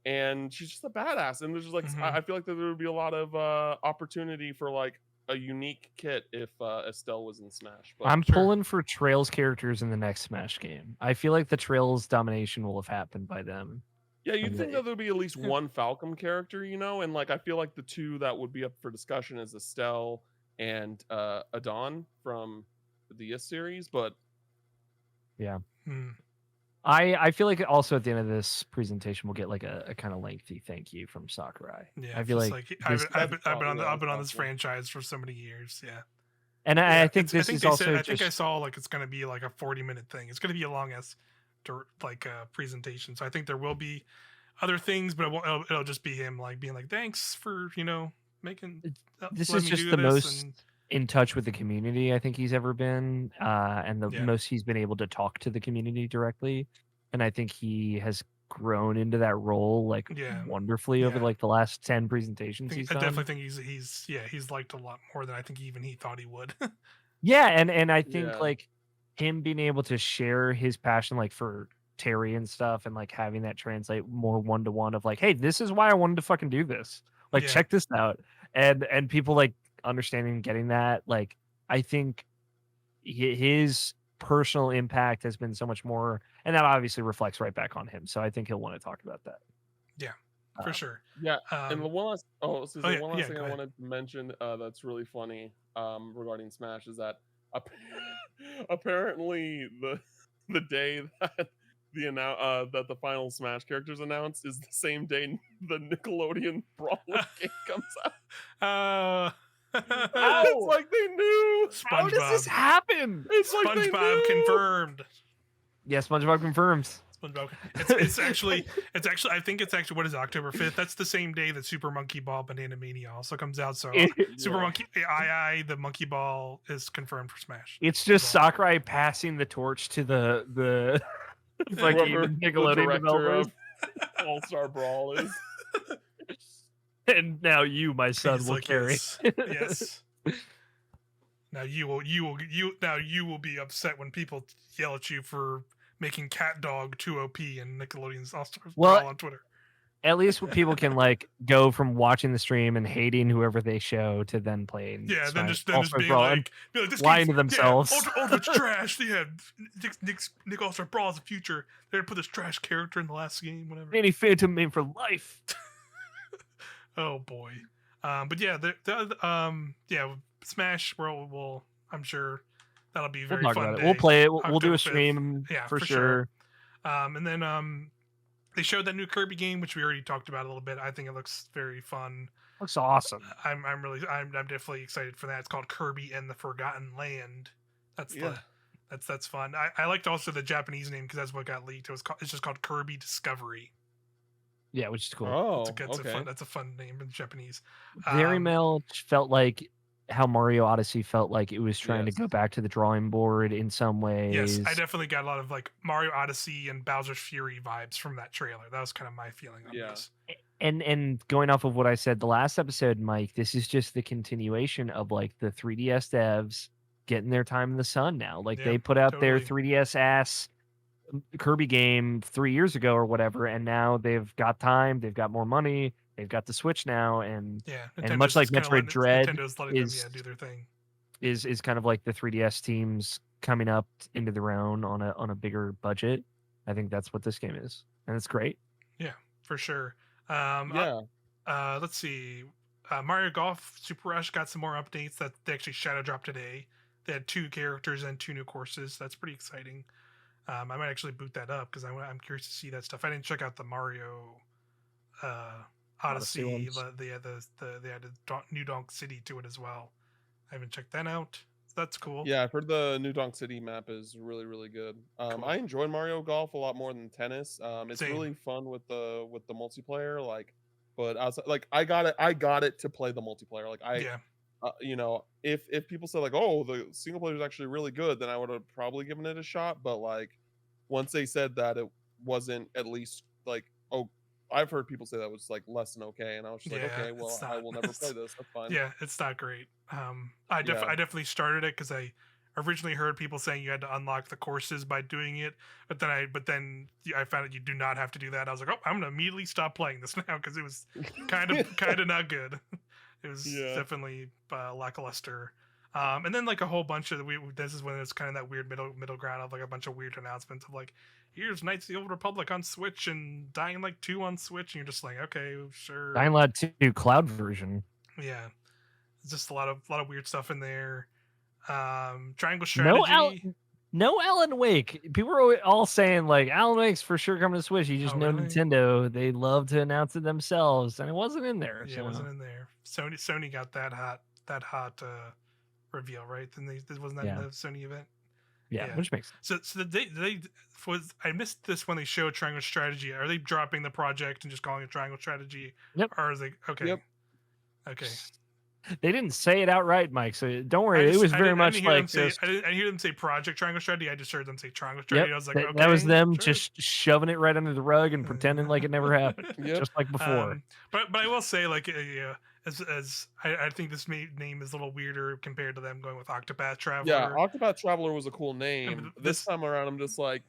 and she's just a badass. And there's just like I feel like there would be a lot of opportunity for like a unique kit if Estelle was in Smash. But I'm pulling for Trails characters in the next Smash game. I feel like the Trails domination will have happened by then. Yeah, you'd think that there'd be at least one Falcom character, and like I feel like the two that would be up for discussion is Estelle and Adon from the Yes series, but yeah. I feel like also at the end of this presentation we'll get like a kind of lengthy thank you from Sakurai. Yeah, I feel like I've been on this franchise for so many years. Yeah, and I think this is also. I think I saw like it's going to be like a 40-minute thing. It's going to be a long ass presentation. So I think there will be other things, but it'll just be him like being like, thanks for making. This is just the most in touch with the community I think he's ever been, and the most he's been able to talk to the community directly, and I think he has grown into that role like wonderfully over like the last 10 presentations he's done. I definitely think he's liked a lot more than I think even he thought he would. Yeah, and I think like him being able to share his passion like for Terry and stuff, and like having that translate more one-to-one of like, hey, this is why I wanted to fucking do this, like check this out, and people like understanding and getting that, like I think his personal impact has been so much more, and that obviously reflects right back on him, so I think he'll want to talk about that. For sure. And the one last thing I wanted to mention that's really funny regarding Smash is that apparently the day that that the final Smash characters announced is the same day the Nickelodeon Brawler game comes out. It's like they knew. How does this happen? It's like SpongeBob confirmed. Yeah, SpongeBob confirms. SpongeBob. It's actually I think it's actually what is it, October 5th. That's the same day that Super Monkey Ball Banana Mania also comes out. So Super Monkey the Monkey Ball is confirmed for Smash. It's just Sakurai passing the torch to the like Nickelodeon developers. All-Star Brawl is. And now you, my son, will carry. Yes. Now you will be upset when people yell at you for making Cat Dog 2 OP and Nickelodeon's All-Star Brawl on Twitter. At least people can like go from watching the stream and hating whoever they show to then playing. Yeah, then just being like this lying to themselves. Ultimate's trash. Yeah, Nick All-Star Brawl is the future. They're gonna put this trash character in the last game, whatever. Any Phantom Man for life. Oh boy. But yeah, Smash World I'm sure that'll be very fun. We'll play it. We'll do a stream for sure. And then They showed that new Kirby game, which we already talked about a little bit. I think it looks very fun. Looks awesome. I'm definitely excited for that. It's called Kirby and the Forgotten Land. That's fun. I liked also the Japanese name because that's what got leaked. It's just called Kirby Discovery. Yeah, which is cool. Oh, that's a fun name in Japanese. Very much felt like how Mario Odyssey felt like it was trying to go back to the drawing board in some ways. Yes, I definitely got a lot of like Mario Odyssey and Bowser's Fury vibes from that trailer. That was kind of my feeling on this. And going off of what I said the last episode, Mike, this is just the continuation of like the 3DS devs getting their time in the sun now. Like they put out their 3DS ass Kirby game 3 years ago or whatever, and now they've got time, they've got more money, they've got the Switch now, and much like Metroid Dread Nintendo's letting them do their thing. Is kind of like the 3DS teams coming up into their own on a bigger budget. I think that's what this game is, and it's great. Yeah, for sure. Let's see. Mario Golf Super Rush got some more updates that they actually shadow dropped today. They had 2 characters and 2 new courses. That's pretty exciting. I might actually boot that up because I'm curious to see that stuff. I didn't check out the Mario Odyssey. They added New Donk City to it as well. I haven't checked that out. That's cool. Yeah, I've heard the New Donk City map is really, really good. Cool. I enjoyed Mario Golf a lot more than tennis. It's really fun with the multiplayer. Like, but I was like, I got it to play the multiplayer. Like you know, if people say like, oh, the single player is actually really good, then I would have probably given it a shot. But like, once they said that it wasn't at least like, oh, I've heard people say that was like less than okay, and I was just like, okay, well, I will never play this. That's fine. Yeah, it's not great. I definitely started it because I originally heard people saying you had to unlock the courses by doing it, but then I found out you do not have to do that. I was like, oh, I'm gonna immediately stop playing this now because it was kind of not good. It was definitely lackluster. And then like a whole bunch of this is when it's kind of that weird middle ground of like a bunch of weird announcements of like, here's Knights of the Old Republic on Switch and Dying Light 2 on Switch, and you're just like, okay, sure. Dying Light 2 cloud version. Yeah, it's just a lot of weird stuff in there. Triangle Strategy. No Alan Wake. People were all saying like Alan Wake's for sure coming to Switch. You just know really? Nintendo, they love to announce it themselves, and it wasn't in there. Yeah, it wasn't in there. Sony got that hot reveal, right? Then wasn't that in the Sony event? Yeah, which makes sense. So I missed this when they showed Triangle Strategy. Are they dropping the project and just calling it Triangle Strategy? Yep. Or is they okay? Yep. Okay. They didn't say it outright, Mike. So don't worry. It was very much like I didn't hear them say Project Triangle Strategy. I just heard them say Triangle Strategy. I was like, okay, that was them just shoving it right under the rug and pretending like it never happened, just like before. But I will say, like, as I think this name is a little weirder compared to them going with Octopath Traveler. Yeah, Octopath Traveler was a cool name. This time around, I'm just like,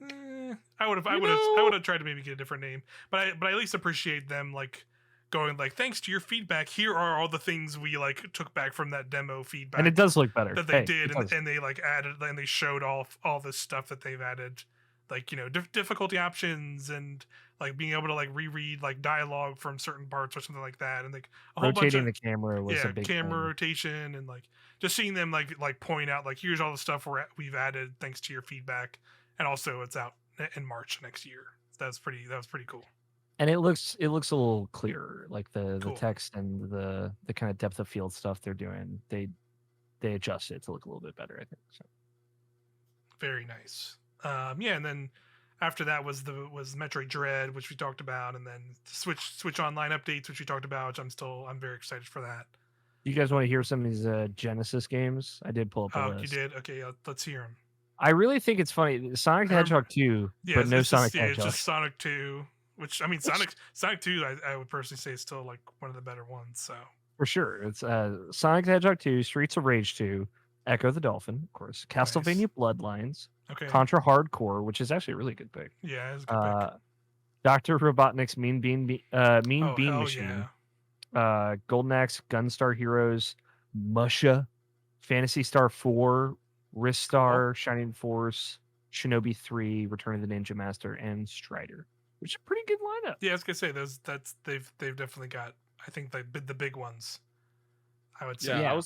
I would have tried to maybe get a different name. But I at least appreciate them like going like, thanks to your feedback, here are all the things we like took back from that demo feedback, and it does look better that they did, and they like added, and they showed all this stuff that they've added, like, you know, difficulty options and like being able to like reread like dialogue from certain parts or something like that, and like a whole bunch of the camera was a big camera thing. rotation, and like just seeing them like point out like, here's all the stuff we've added thanks to your feedback, and also it's out in March next year. That was pretty cool. And it looks a little clearer, like the text and the kind of depth of field stuff they're doing. They adjust it to look a little bit better, I think. So. Very nice. And then after that was Metroid Dread, which we talked about, and then Switch Online updates, which we talked about. Which I'm very excited for that. You guys want to hear some of these Genesis games? I did pull up a list. You did? Okay, let's hear them. I really think it's funny. Sonic the Hedgehog 2, but no Sonic the Hedgehog. It's just Sonic 2. Which, I mean, Sonic 2, I would personally say is still like one of the better ones. So for sure, it's Sonic the Hedgehog 2, Streets of Rage 2, Echo the Dolphin, of course, Castlevania Bloodlines, Contra Hardcore, which is actually a really good pick. Yeah, it's a good pick. Dr. Robotnik's Mean Bean Machine, Golden Axe, Gunstar Heroes, Musha, Phantasy Star 4, Ristar, Shining Force, Shinobi 3, Return of the Ninja Master, and Strider. Which is a pretty good lineup. Yeah, I was gonna say they've definitely got, I think, the big ones. I would say. Yeah,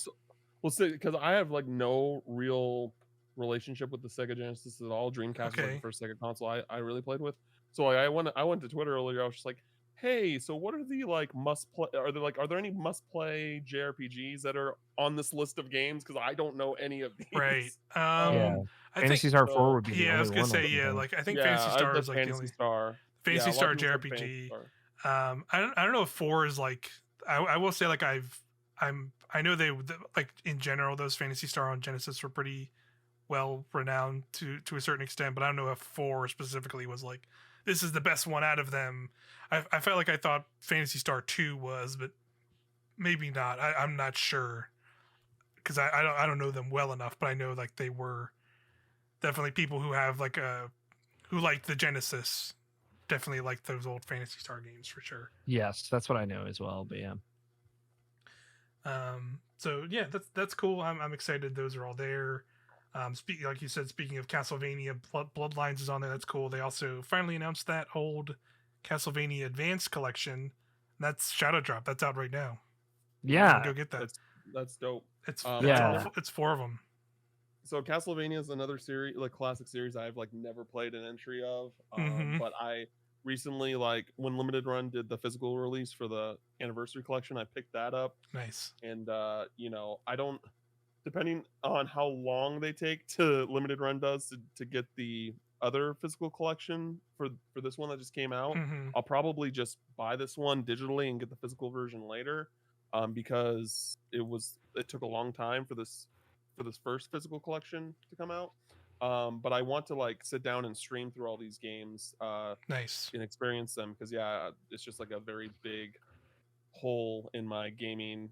we'll say because I have like no real relationship with the Sega Genesis at all. Dreamcast was the first Sega console I really played with. So like, I went to Twitter earlier. I was just like, hey, so what are the like must play? Are there any must play JRPGs that are on this list of games? Because I don't know any of Right. these. Yeah, I think Fantasy Star 4 So would be the yeah, I only was gonna one. I say can yeah. think. Like I think yeah, Fantasy Star the is like the Fantasy only Star. Yeah, Fantasy a lot of Star people said Fantasy JRPG. Star. I don't know if 4 is like I will say like I know like in general those Fantasy Star on Genesis were pretty well renowned to a certain extent, but I don't know if 4 specifically was like this is the best one out of them. I felt like I thought Fantasy Star 2 was, but maybe not. I'm not sure because I don't know them well enough, but I know like they were definitely people who have like a who liked the Genesis definitely like those old Fantasy Star games for sure. Yes, that's what I know as well. But yeah, So yeah, that's cool. I'm excited. Those are all there. Speaking like you said, speaking of Castlevania, Bloodlines is on there. That's cool. They also finally announced that old Castlevania Advanced collection. That's Shadow Drop. That's out right now. yeah, Go get that. That's dope. It's yeah. it's 4 of them. So Castlevania is another series, like classic series I've like never played an entry of. Mhm. But I recently, like when Limited Run did the physical release for the anniversary collection, I picked that up. Nice. And you know, I don't, depending on how long they take to Limited Run does to get the other physical collection for this one that just came out, Mhm. I'll probably just buy this one digitally and get the physical version later, because it took a long time for this first physical collection to come out. But I want to like sit down and stream through all these games Nice. and experience them, because yeah, it's just like a very big hole in my gaming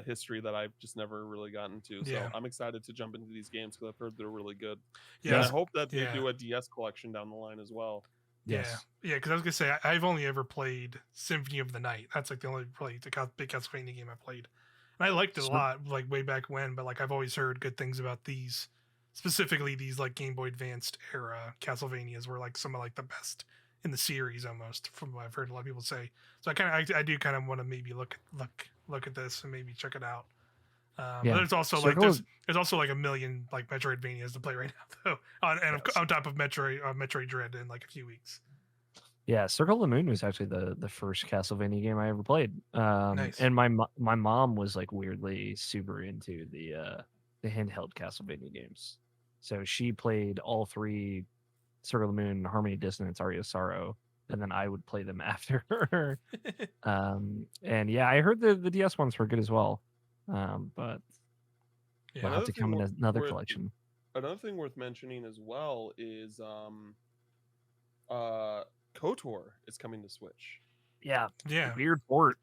history that I've just never really gotten to. So Yeah. I'm excited to jump into these games because I've heard they're really good. Yeah. And I hope that they yeah. do a DS collection down the line as well. Yes. Yeah. Because I was gonna say I've only ever played Symphony of the Night. That's like the only really big Castlevania game I played, and I liked it a lot like way back when. But like I've always heard good things about these, specifically these like Game Boy Advanced era Castlevanias were like some of like the best in the series almost from what I've heard a lot of people say. So I do kind of want to maybe look at this and maybe check it out. But Yeah. there's also like there's also like a million like Metroidvanias to play right now though, on top of Metroid Dread in like a few weeks. Yeah, Circle of the Moon was actually the first Castlevania game I ever played. Nice. And my mom was like weirdly super into the handheld Castlevania games, so she played all 3: Circle of the Moon, Harmony of Dissonance, Aria of Sorrow, and then I would play them after her. And yeah, I heard the DS ones were good as well. But Yeah. we'll have to come in another collection. Another thing worth mentioning as well is KOTOR is coming to Switch. Yeah. Yeah. Weird port.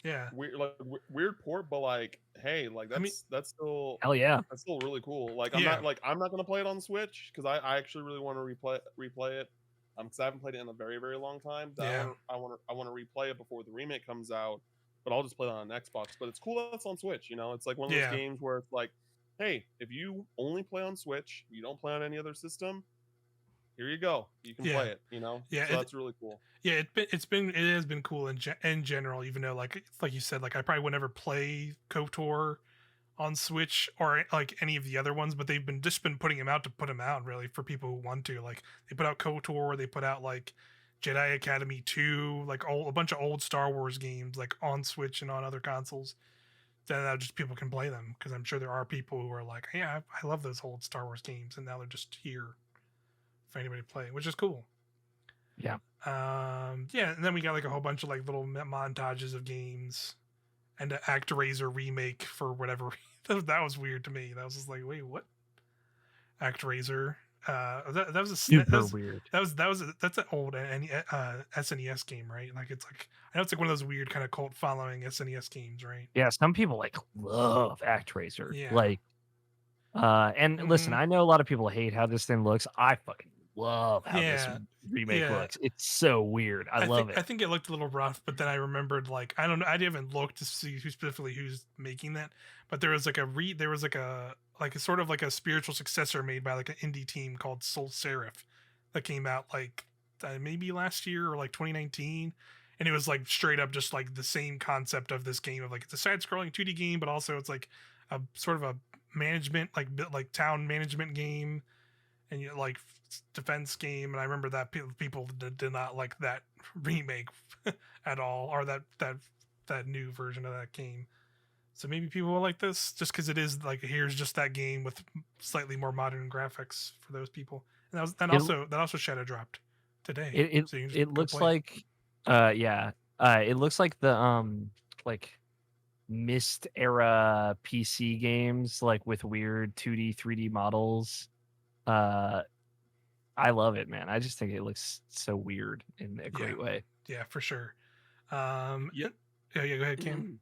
Yeah. Weird port, but like, hey, like that's still hell yeah. That's still really cool. Like I'm not gonna play it on Switch because I actually really want to replay it. Because I haven't played it in a very, very long time. Yeah. I want to replay it before the remake comes out, but I'll just play it on an Xbox. But it's cool that it's on Switch. You know, it's like one of those games where it's like, hey, if you only play on Switch, you don't play on any other system, here you go. You can play it. You know, so that's really cool. Yeah, it has been cool in general. Even though like you said, like I probably would never play KOTOR on Switch or like any of the other ones, but they've been putting them out to put them out really for people who want to. Like they put out KOTOR, they put out like Jedi Academy 2, like a bunch of old Star Wars games like on Switch and on other consoles. Then now just people can play them because I'm sure there are people who are like, yeah, I love those old Star Wars games, and now they're just here for anybody to play, which is cool. Yeah. Yeah, and then we got like a whole bunch of like little montages of games and an ActRaiser remake for whatever. That was weird to me. That was just like, wait, what? ActRaiser. That was a super weird. That's an old SNES game, right? Like it's like I know it's like one of those weird kind of cult following SNES games, right? Yeah, some people like love ActRaiser. Yeah. Like, and listen, I know a lot of people hate how this thing looks. I fucking love how this remake looks. It's so weird. I love it. I think it looked a little rough, but then I remembered like I don't know. I didn't look to see who's making that, but there was like a sort of like a spiritual successor made by like an indie team called Soul Seraph that came out like maybe last year or like 2019, and it was like straight up just like the same concept of this game of like it's a side-scrolling 2D game, but also it's like a sort of a management like town management game. and you like defense game, and I remember that people did not like that remake at all, or that new version of that game. So maybe people will like this just because it is like here's just that game with slightly more modern graphics for those people. And that also Shadow dropped today. It so you can it looks play like it looks like the like Myst era PC games, like with weird 2D 3D models. I love it, man. I just think it looks so weird in a great way. Yeah, for sure. Yeah. Go ahead, Cam.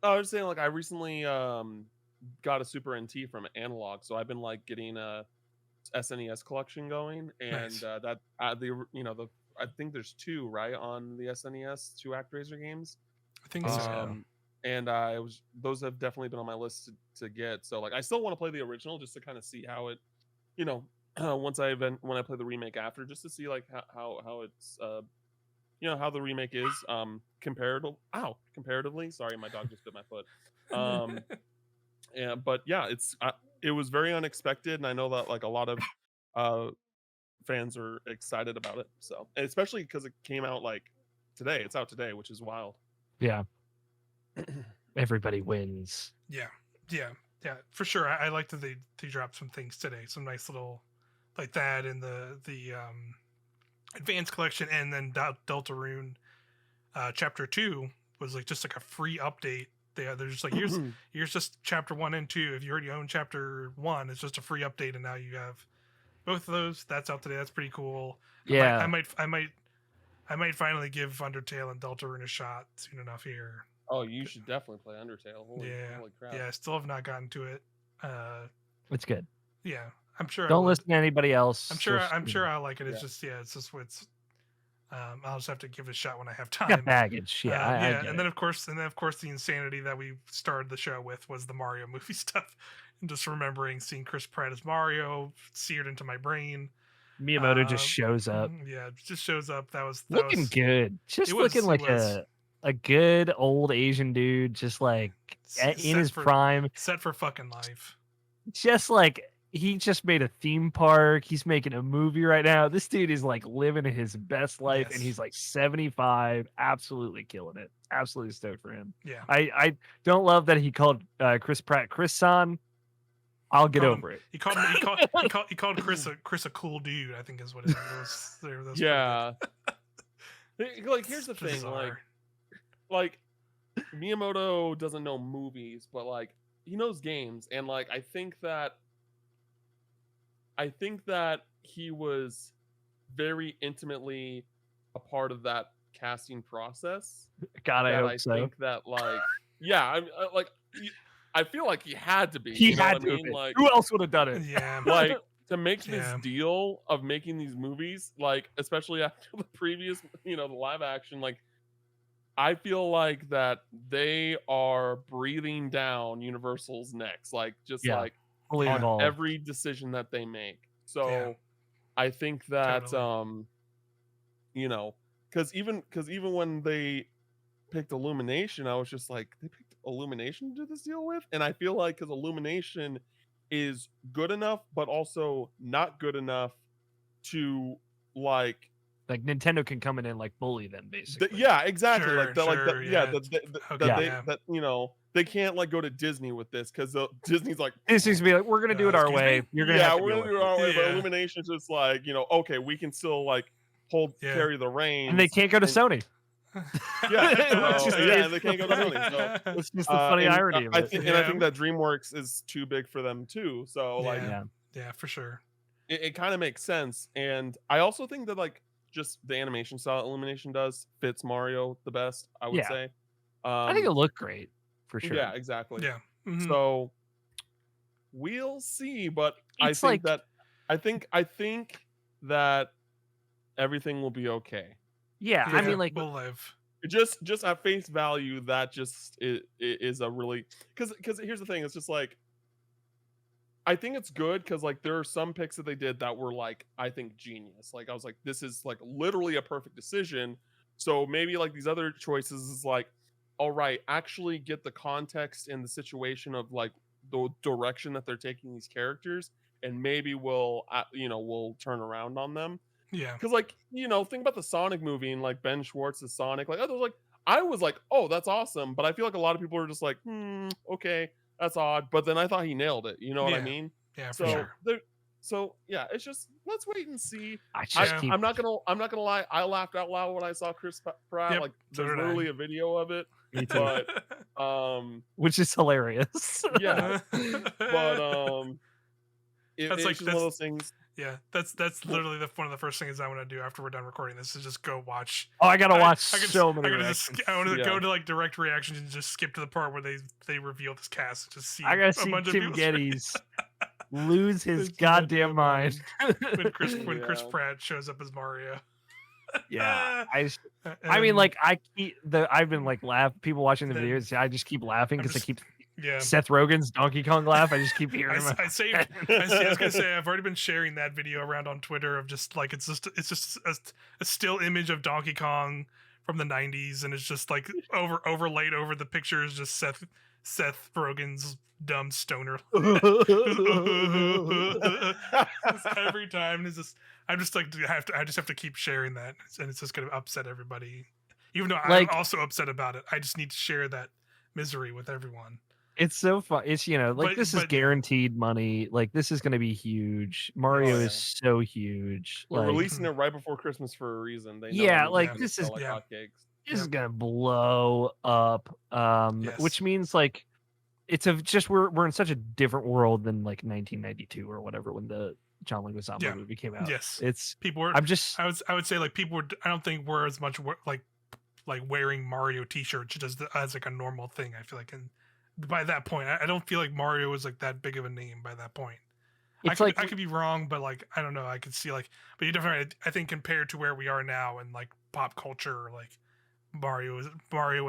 I was saying, like, I recently got a Super NT from Analog, so I've been like getting a SNES collection going, and Nice. that I think there's 2 right on the SNES, 2 ActRaiser games. I think so. And those have definitely been on my list to get. So like I still want to play the original just to kind of see how it, once when I play the remake after, just to see like how it's how the remake is comparatively. Sorry, my dog just bit my foot. But yeah, it was very unexpected, and I know that like a lot of fans are excited about it. So, and especially because it came out like today. It's out today, which is wild. Yeah. Everybody wins. Yeah, for sure. I like that they dropped some things today, some nice little like that in the advanced collection, and then Deltarune chapter 2 was like just like a free update. They're just like here's just chapter 1 and 2. If you already own chapter 1, it's just a free update, and now you have both of those. That's out today. That's pretty cool. Yeah, I might finally give Undertale and Deltarune a shot soon enough here. Oh, you should definitely play Undertale. Holy crap. Yeah, I still have not gotten to it. It's good. Yeah, I'm sure. Don't listen to anybody else. I'm sure I'll like it. It's just I'll just have to give it a shot when I have time. Got baggage. Yeah, and then of course the insanity that we started the show with was the Mario movie stuff, and just remembering seeing Chris Pratt as Mario seared into my brain. Miyamoto just shows up. Yeah, just shows up. That was looking good. Just looking like a good old Asian dude, just like in his prime, set for fucking life. Just like he just made a theme park. He's making a movie right now. This dude is like living his best life, and he's like 75, absolutely killing it. Absolutely stoked for him. Yeah, I don't love that he called Chris Pratt Chris-san. I'll get over it. He called Chris a cool dude, I think is what it was. Yeah. Like here's the thing, like Miyamoto doesn't know movies, but like he knows games, and like I think that he was very intimately a part of that casting process. God, I hope so. I think that like I feel like he had to be. He had to. Like, who else would have done it? Yeah, like to make this deal of making these movies, like especially after the previous, the live action, like I feel like that they are breathing down Universal's necks, like just like on every decision that they make. So I think that because even when they picked Illumination, I was just like, they picked Illumination to do this deal with, and I feel like because Illumination is good enough, but also not good enough to like Nintendo can come in and like bully them basically. Yeah, exactly. They can't like go to Disney with this because Disney's like be like, we're gonna do it our way. You're gonna we're gonna do it our way. But Illumination's just like okay, we can still like carry the reins, and they can't go to Sony. They can't go to Sony. So it's just the funny irony of it. I think that DreamWorks is too big for them too. So yeah, for sure. It kind of makes sense, and I also think that like just the animation style Illumination does fits Mario the best, I would say. I think it'll look great for sure. Yeah, exactly. Yeah. Mm-hmm. So we'll see, but I think that everything will be okay. Yeah, I mean, like we'll live. Just at face value, that just is a really because here's the thing. It's just like I think it's good because like there are some picks that they did that were like I think genius. Like I was like, this is like literally a perfect decision. So maybe like these other choices is like, all right, actually get the context and the situation of like the direction that they're taking these characters, and maybe we'll turn around on them. Yeah. Because like think about the Sonic movie and like Ben Schwartz's Sonic. Like I was like, oh, that's awesome, but I feel like a lot of people are just like, okay, that's odd. But then I thought he nailed it. You know what I mean? Yeah, so for sure. So yeah, it's just let's wait and see. I'm not gonna lie. I laughed out loud when I saw Chris Pratt. Yep, Like so there's did I. literally a video of it. Me too. But which is hilarious. yeah, but it's just one of those things. Yeah, that's literally one of the first things I want to do after we're done recording this is just go watch. Oh, I gotta watch so many reactions. I want to go to like direct reactions and just skip to the part where they reveal this cast and just see. I gotta see Tim Geddes lose his goddamn mind when Chris Pratt shows up as Mario. Yeah, I mean, like I've been like people watching the videos. I just keep laughing because I keep. Yeah. Seth Rogen's Donkey Kong laugh. I just keep hearing him. I was gonna say I've already been sharing that video around on Twitter of just like it's just a still image of Donkey Kong from the 90s, and it's just like overlaid over the pictures just Seth Rogen's dumb stoner. Every time it's just I just have to keep sharing that, and it's just gonna upset everybody. Even though I'm also upset about it, I just need to share that misery with everyone. It's so fun. It's this is guaranteed money. Like this is going to be huge. Mario is so huge. They're releasing it right before Christmas for a reason. They know this is hotcakes. This is going to blow up. Which means like we're in such a different world than like 1992 or whatever when the John Leguizamo movie came out. Yes, it's people were. I would say like people were. I don't think we're as much like wearing Mario T-shirts just as like a normal thing. I feel like by that point, I don't feel like Mario was like that big of a name by that point. I could be wrong, but like I don't know. I could see like, but you definitely. I think compared to where we are now in like pop culture, like Mario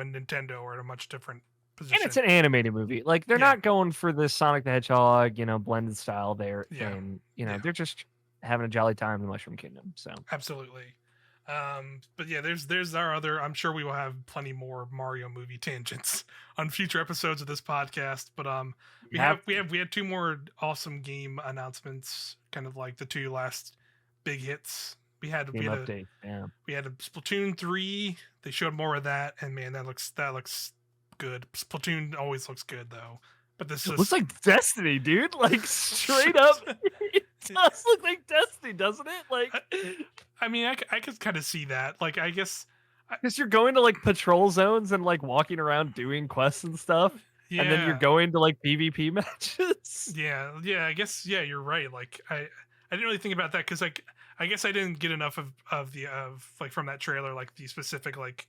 and Nintendo are in a much different position. And it's an animated movie. Like they're not going for the Sonic the Hedgehog, blended style there, and they're just having a jolly time in the Mushroom Kingdom. So absolutely. But yeah, there's our other. I'm sure we will have plenty more Mario movie tangents on future episodes of this podcast. But we had two more awesome game announcements, kind of like the two last big hits. We had a Splatoon 3. They showed more of that, and man, that looks good. Splatoon always looks good though. But this looks like Destiny, dude. Like straight up. It does look like Destiny, doesn't it? Like, I mean, I could kind of see that. Like, I guess because you're going to like patrol zones and like walking around doing quests and stuff, and then you're going to like PvP matches. Yeah. I guess you're right. Like, I didn't really think about that because like I guess I didn't get enough of like from that trailer like the specific like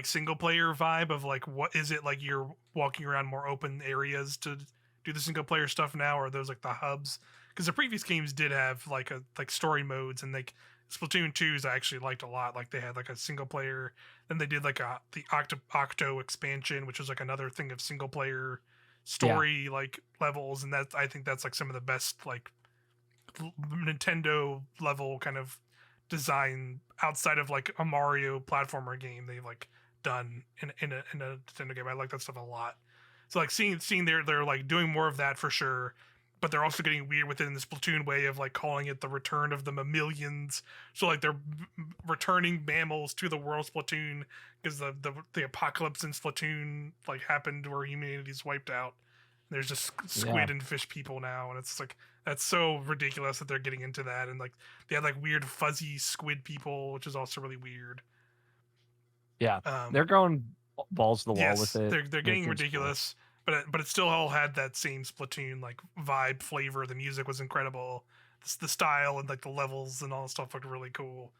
single player vibe of like what is it like you're walking around more open areas to do the single player stuff now, or are those like the hubs? Because the previous games did have like story modes, and like Splatoon 2's I actually liked a lot. Like they had like a single player, then they did like the Octo expansion, which was like another thing of single player story like levels, and I think that's like some of the best like Nintendo level kind of design outside of like a Mario platformer game they've like done in a Nintendo game. I like that stuff a lot. So like seeing they're like doing more of that for sure, but they're also getting weird within the Splatoon way of like calling it the return of the mammalians. So like they're returning mammals to the world Splatoon because the apocalypse in Splatoon like happened where humanity's wiped out. There's just squid and fish people now, and it's like that's so ridiculous that they're getting into that, and like they had like weird fuzzy squid people, which is also really weird. Yeah, they're going balls to the wall with it. They're getting ridiculous, cool. but it still all had that same Splatoon like vibe flavor. The music was incredible, the style and like the levels and all the stuff looked really cool.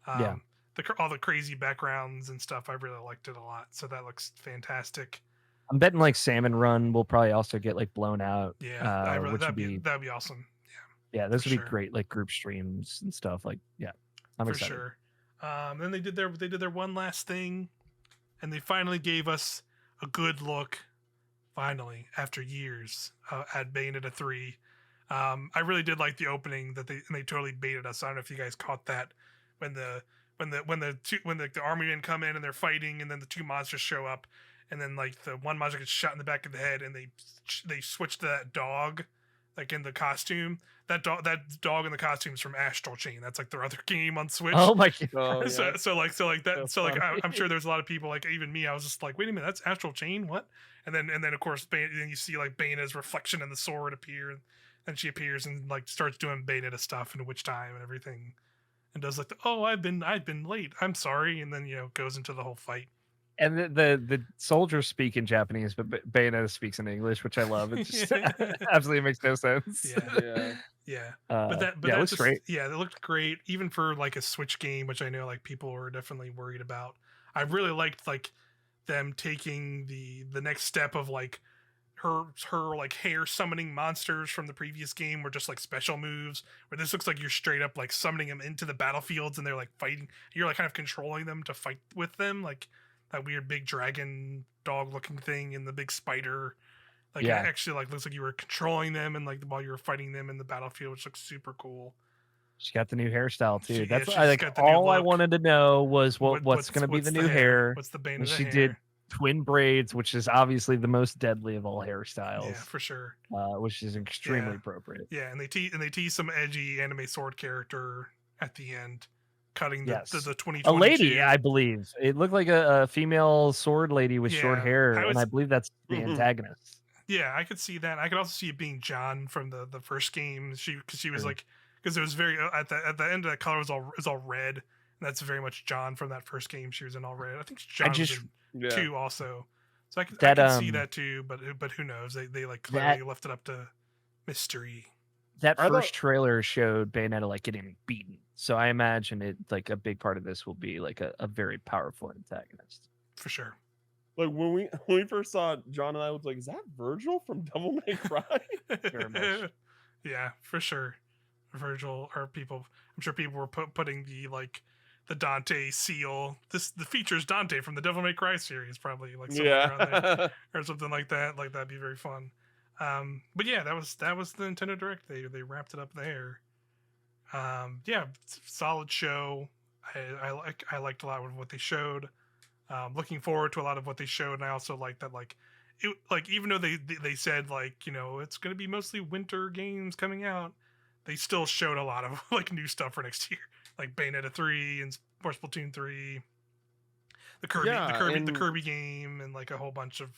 All the crazy backgrounds and stuff, I really liked it a lot. So that looks fantastic. I'm betting like Salmon Run will probably also get like blown out. Yeah, that'd be awesome. Yeah, those would be great like group streams and stuff. Like, I'm excited. For sure. Then they did their one last thing, and they finally gave us a good look. Finally, after years, at Bayonetta 3. I really did like the opening that they totally baited us. I don't know if you guys caught that when the army men come in and they're fighting, and then the two monsters show up. And then like the one monster gets shot in the back of the head, and they switch to that dog like in the costume. That dog in the costume is from Astral Chain. That's like their other game on Switch. Oh my god! Oh, yeah. So like that. That's So like funny. I'm sure there's a lot of people, like even me. I was just like, wait a minute, that's Astral Chain. What? And then of course, then you see like Bayonetta's reflection in the sword appear, and she appears and like starts doing Bayonetta stuff in Witch Time and everything, and does like I've been late. I'm sorry, and then goes into the whole fight. And the soldiers speak in Japanese, but Bayonetta speaks in English, which I love. It just absolutely makes no sense. Yeah. But that looks just, great. Yeah, it looked great, even for like a Switch game, which I know like people were definitely worried about. I really liked like them taking the next step of like her like hair summoning monsters from the previous game were just like special moves, where this looks like you're straight up like summoning them into the battlefields and they're like fighting. You're like kind of controlling them to fight with them, like that weird big dragon dog looking thing and the big spider. Like it actually like looks like you were controlling them and like while you were fighting them in the battlefield, which looks super cool. She got the new hairstyle too. That's she's like got the new all I look. wanted to know was what's going to be the new hair. What's the bane And of the she hair? did twin braids, which is obviously the most deadly of all hairstyles. Yeah, for sure. Which is extremely appropriate. Yeah, and they tease some edgy anime sword character at the end, cutting the 2022. A lady, I believe. It looked like a female sword lady with short hair, and I believe that's the antagonist. Yeah, I could see that. I could also see it being John from the first game. Because she was like, because it was very at the end of that color was all red, and that's very much John from that first game. She was in all red. I think John was in 2 also. So I could see that too, but who knows? They like clearly left it up to mystery. That first trailer showed Bayonetta like getting beaten, so I imagine it like a big part of this will be like a very powerful antagonist. For sure. Like when we first saw it, John and I was like, "Is that Virgil from Devil May Cry?" Very much. Yeah, for sure. Virgil, or people. I'm sure people were putting the Dante seal. The features Dante from the Devil May Cry series, probably like somewhere around there or something like that. Like that'd be very fun. But yeah, that was the Nintendo Direct. They wrapped it up there. Yeah, solid show. I liked a lot of what they showed. Looking forward to a lot of what they showed, and I also like that even though they said it's going to be mostly winter games coming out, they still showed a lot of like new stuff for next year, like Bayonetta 3 and Splatoon 3, the Kirby game, and like a whole bunch of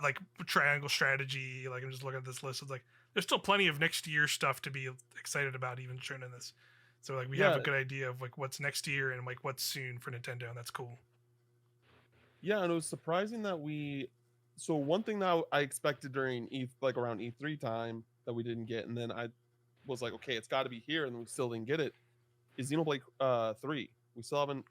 like triangle strategy. Like I'm just looking at this list. It's like there's still plenty of next year stuff to be excited about, even shown in this. So like we have a good idea of like what's next year and like what's soon for Nintendo, and that's cool. Yeah, and it was surprising that so one thing that I expected during around E3 time that we didn't get, and then I was like, okay, it's got to be here, and we still didn't get it, is Xenoblade 3. We still haven't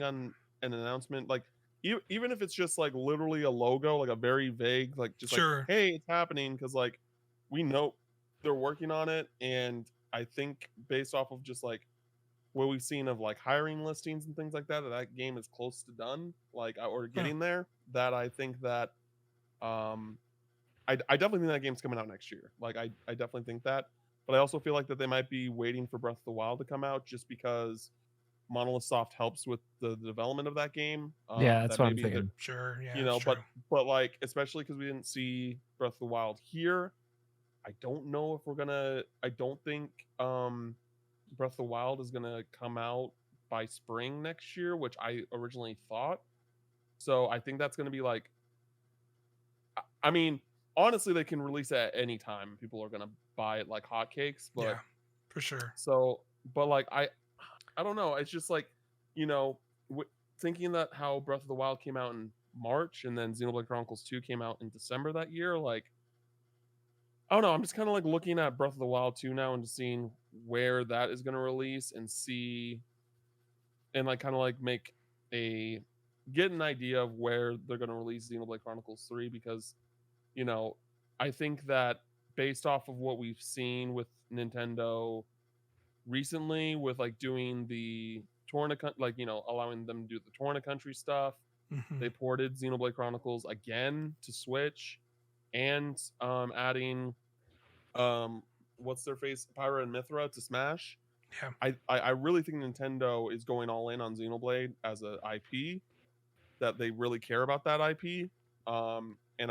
gotten an announcement, like even if it's just like literally a logo, like a very vague, like just like, hey, it's happening, because like we know they're working on it, and I think based off of just like what we've seen of like hiring listings and things like that game is close to done, like or getting there. That I think that I definitely think that game's coming out next year. Like I definitely think that, but I also feel like that they might be waiting for Breath of the Wild to come out, just because Monolith Soft helps with the development of that game. That's what I'm thinking. Sure, yeah, but like especially because we didn't see Breath of the Wild here, I don't know if we're gonna. I don't think Breath of the Wild is gonna come out by spring next year, which I originally thought. So I think that's gonna be like, I mean, honestly, they can release it at any time. People are gonna buy it like hotcakes. But yeah, for sure. So, but like I don't know. It's just like, thinking that how Breath of the Wild came out in March and then Xenoblade Chronicles 2 came out in December that year, like, I don't know. I'm just kind of like looking at Breath of the Wild 2 now and just seeing where that is going to release and see, and like kind of like get an idea of where they're going to release Xenoblade Chronicles 3, because, I think that based off of what we've seen with Nintendo recently, with like doing the Torna, like, allowing them to do the Torna Country stuff, they ported Xenoblade Chronicles again to Switch, and adding what's their face, Pyra and Mithra to Smash. I really think Nintendo is going all in on Xenoblade as a IP, that they really care about that IP, and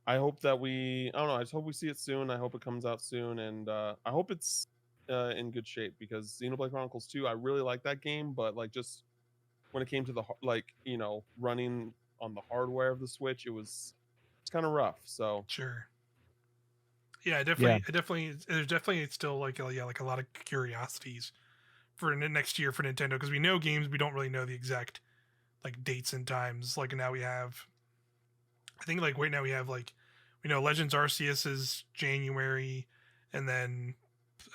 I hope that I don't know. I just hope we see it soon. I hope it comes out soon, and I hope it's in good shape because Xenoblade Chronicles 2, I really like that game, but like just when it came to the running on the hardware of the Switch, it's kind of rough. So Sure. Yeah, Yeah. there's definitely still like like a lot of curiosities for next year for Nintendo because we know games, we don't really know the exact like dates and times. Like now we have, I think like right now we have like, we know Legends Arceus is January, and then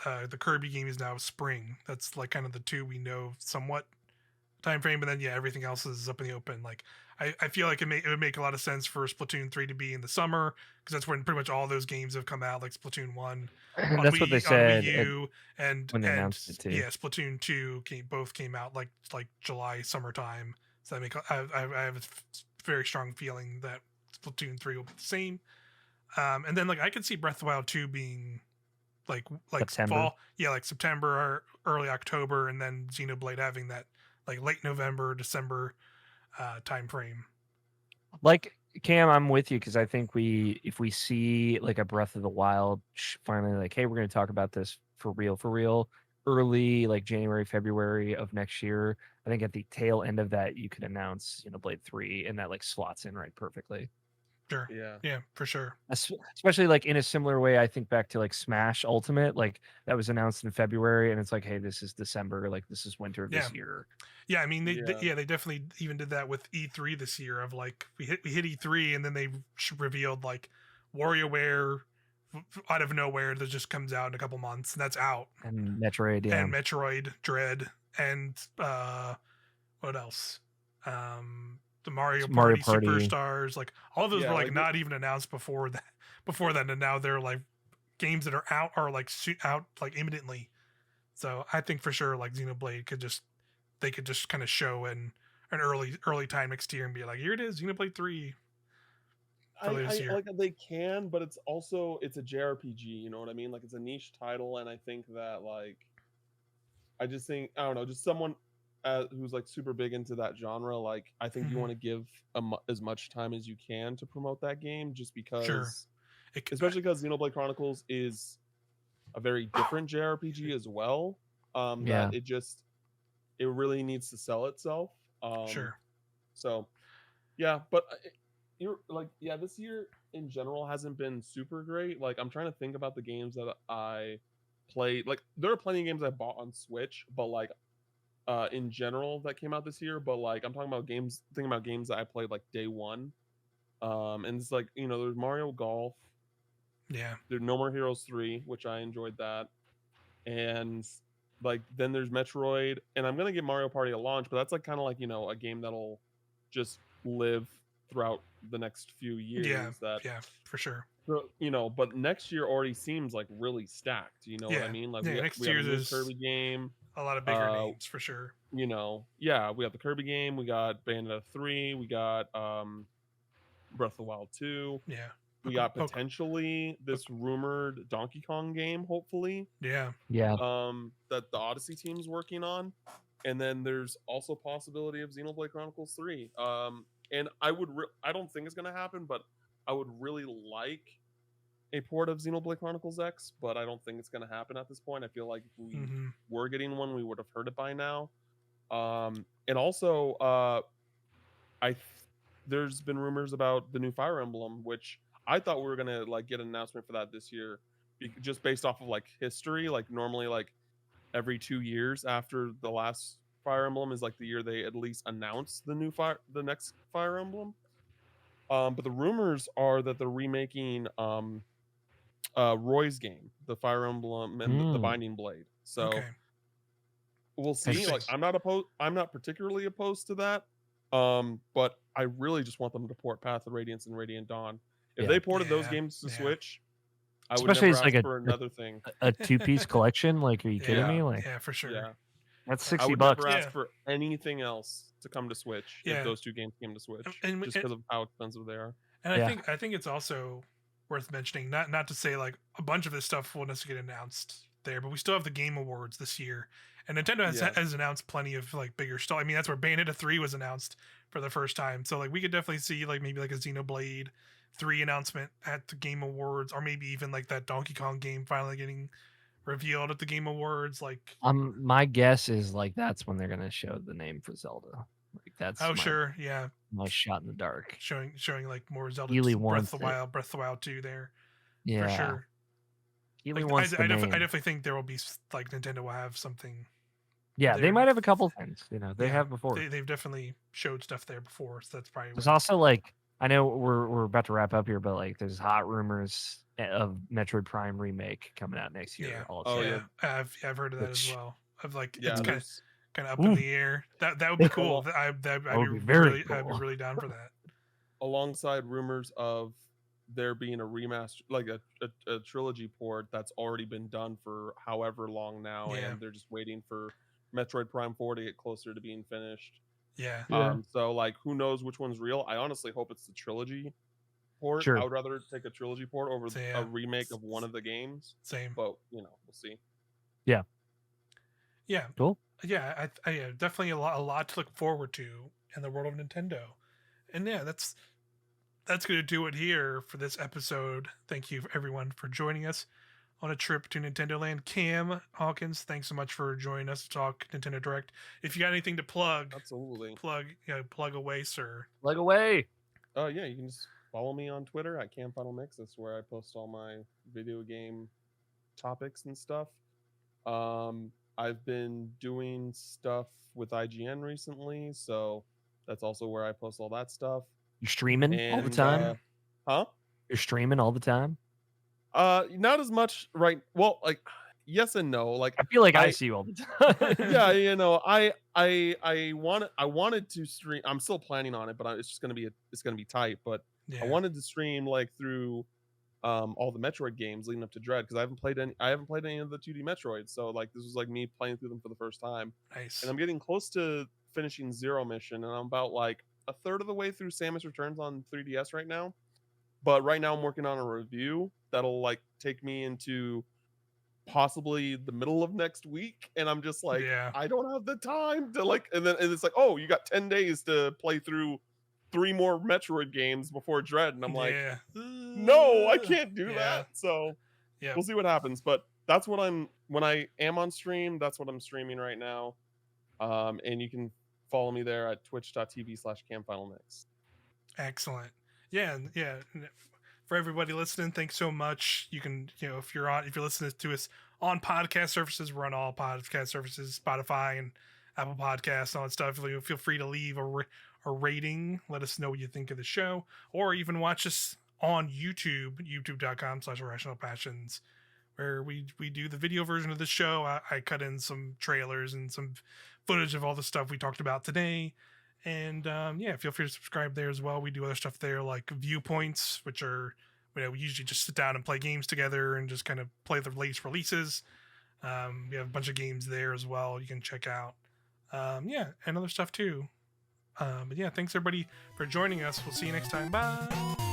the Kirby game is now spring. That's like kind of the two we know somewhat time frame, and then yeah, everything else is up in the open. Like I feel like it would make a lot of sense for Splatoon 3 to be in the summer because that's when pretty much all those games have come out, like Splatoon 1 on That's what they Wii, on Wii said U, when they announced it too. yeah, Splatoon 2 both came out like July summertime. So I have a very strong feeling that Splatoon 3 will be the same. And then like I could see Breath of the Wild 2 being like September. fall, yeah, like September or early October, and then Xenoblade having that like late November, December time frame. Like Cam, I'm with you because I think if we see like a Breath of the Wild finally, like, hey, we're going to talk about this for real, early like January, February of next year. I think at the tail end of that, you could announce Blade 3, and that like slots in right perfectly. Sure. Yeah, for sure. Especially like in a similar way, I think back to like Smash Ultimate, like that was announced in February, and it's like, hey, this is December, like this is winter of this year. Yeah, I mean, they definitely even did that with E3 this year. Of like, we hit E3, and then they revealed like WarioWare out of nowhere that just comes out in a couple months, and that's out. And Metroid, yeah, and Metroid Dread, and what else? The Mario Party Superstars, like all of those were like not even announced before that, and now they're like games that are out out like imminently. So I think for sure like Xenoblade could just kind of show in an early time next year and be like, here it is, Xenoblade 3. Like they can, but it's a JRPG, you know what I mean? Like it's a niche title, and I think that like I don't know, just someone who's like super big into that genre, like I think you want to give as much time as you can to promote that game, just because especially because Xenoblade Chronicles is a very different JRPG as well. That it really needs to sell itself. Sure. So yeah, but you're like, yeah, this year in general hasn't been super great. Like I'm trying to think about the games that I played. Like there are plenty of games I bought on Switch, but like in general that came out this year, but like I'm thinking about games that I played like day one. And it's like, there's Mario Golf. Yeah. There's No More Heroes 3, which I enjoyed that. And like then there's Metroid, and I'm gonna give Mario Party a launch, but that's like kind of like, a game that'll just live throughout the next few years. Yeah, for sure. So, but next year already seems like really stacked. You know what I mean? Like next year's is Kirby game. A lot of bigger names for sure. We got the Kirby game, we got Bayonetta 3, we got Breath of the Wild 2. Yeah. We got potentially this rumored Donkey Kong game, hopefully. Yeah. That the Odyssey team's working on. And then there's also possibility of Xenoblade Chronicles 3. And I don't think it's going to happen, but I would really like a port of Xenoblade Chronicles X, but I don't think it's going to happen at this point. I feel like if we were getting one, we would have heard it by now. And also, there's been rumors about the new Fire Emblem, which I thought we were going to like get an announcement for that this year, just based off of like history. Like normally, like every 2 years after the last Fire Emblem is like the year they at least announce the next Fire Emblem. But the rumors are that they're remaking Roy's game, the Fire Emblem and the Binding Blade. So we'll see. Like I'm not particularly opposed to that. But I really just want them to port Path of Radiance and Radiant Dawn. If they ported those games to Switch, I would never ask for another thing. A 2-piece collection? Like, are you kidding me? Like, yeah, for sure. Yeah. That's $60. I would never ask for anything else to come to Switch if those two games came to Switch, just because of how expensive they are. And I think it's also worth mentioning, not to say like a bunch of this stuff will necessarily get announced there, but we still have the Game Awards this year, and Nintendo has announced plenty of like bigger stuff. I mean, that's where Bayonetta 3 was announced for the first time, so like we could definitely see like maybe like a Xenoblade, 3 announcement at the Game Awards, or maybe even like that Donkey Kong game finally getting revealed at the Game Awards. Like, my guess is like that's when they're gonna show the name for Zelda. Like that's sure, yeah, my shot in the dark. Showing like more Zelda, Keely Breath of wants the Wild 2 there, Yeah, for sure. Keely Like, wants the I name. definitely think there will be like Nintendo will have something. Yeah, there. they might have a couple things. You know, they Yeah, have before. They've definitely showed stuff there before, so that's probably. There's also like I know we're about to wrap up here, but like there's hot rumors of Metroid Prime remake coming out next year. Yeah. Also. Oh, yeah. I've heard of that as Which- well. Of like Yeah, it's there's kind of up in the air. That would be cool. I'd be very I'd be cool. really down for that. alongside rumors of there being a remaster, like a trilogy port that's already been done for however long now, Yeah. and they're just waiting for Metroid Prime 4 to get closer to being finished. Yeah. Yeah. So like, who knows which one's real? I honestly hope it's the trilogy port. Sure. I would rather take a trilogy port over So, yeah. a remake of one of the games. Same. But we'll see. Yeah. Cool. Yeah, I definitely a lot to look forward to in the world of Nintendo. And yeah, that's going to do it here for this episode. Thank you everyone for joining us on a trip to Nintendoland. Cam Hawkins, thanks so much for joining us to talk Nintendo Direct. If you got anything to plug, Absolutely. plug away, sir. Plug away. Yeah, you can just follow me on Twitter at CamFinalMix. That's where I post all my video game topics and stuff. I've been doing stuff with IGN recently, so that's also where I post all that stuff. You're streaming all the And, time. Huh? You're streaming all the time. Not as much, right? Well, like, yes and no. Like, I feel like I see you all the time. yeah, I wanted to stream. I'm still planning on it, but it's gonna be tight. But Yeah. I wanted to stream like through all the Metroid games leading up to Dread, because I haven't played any of the 2D Metroids. So like, this was like me playing through them for the first time. Nice. And I'm getting close to finishing Zero Mission, and I'm about like a third of the way through Samus Returns on 3DS right now. But right now I'm working on a review that'll like take me into possibly the middle of next week, and I'm just like, Yeah. I don't have the time to like, and it's like, oh, you got 10 days to play through 3 more Metroid games before Dread, and I'm like, yeah. no, I can't do Yeah. that. So Yeah. we'll see what happens. But that's what when I am on stream, that's what I'm streaming right now. And you can follow me there at twitch.tv/CamFinalMix. Excellent. Yeah. Yeah. For everybody listening, thanks so much. You can, if you're listening to us on podcast services, we're on all podcast services, Spotify and Apple Podcasts, all that stuff. Feel free to leave a rating. Let us know what you think of the show, or even watch us on YouTube, youtube.com/Irrational Passions, where we do the video version of the show. I cut in some trailers and some footage of all the stuff we talked about today. And feel free to subscribe there as well. We do other stuff there like Viewpoints, which are, we usually just sit down and play games together and just kind of play the latest releases. We have a bunch of games there as well you can check out. And other stuff too. But yeah, thanks everybody for joining us. We'll see you next time. Bye.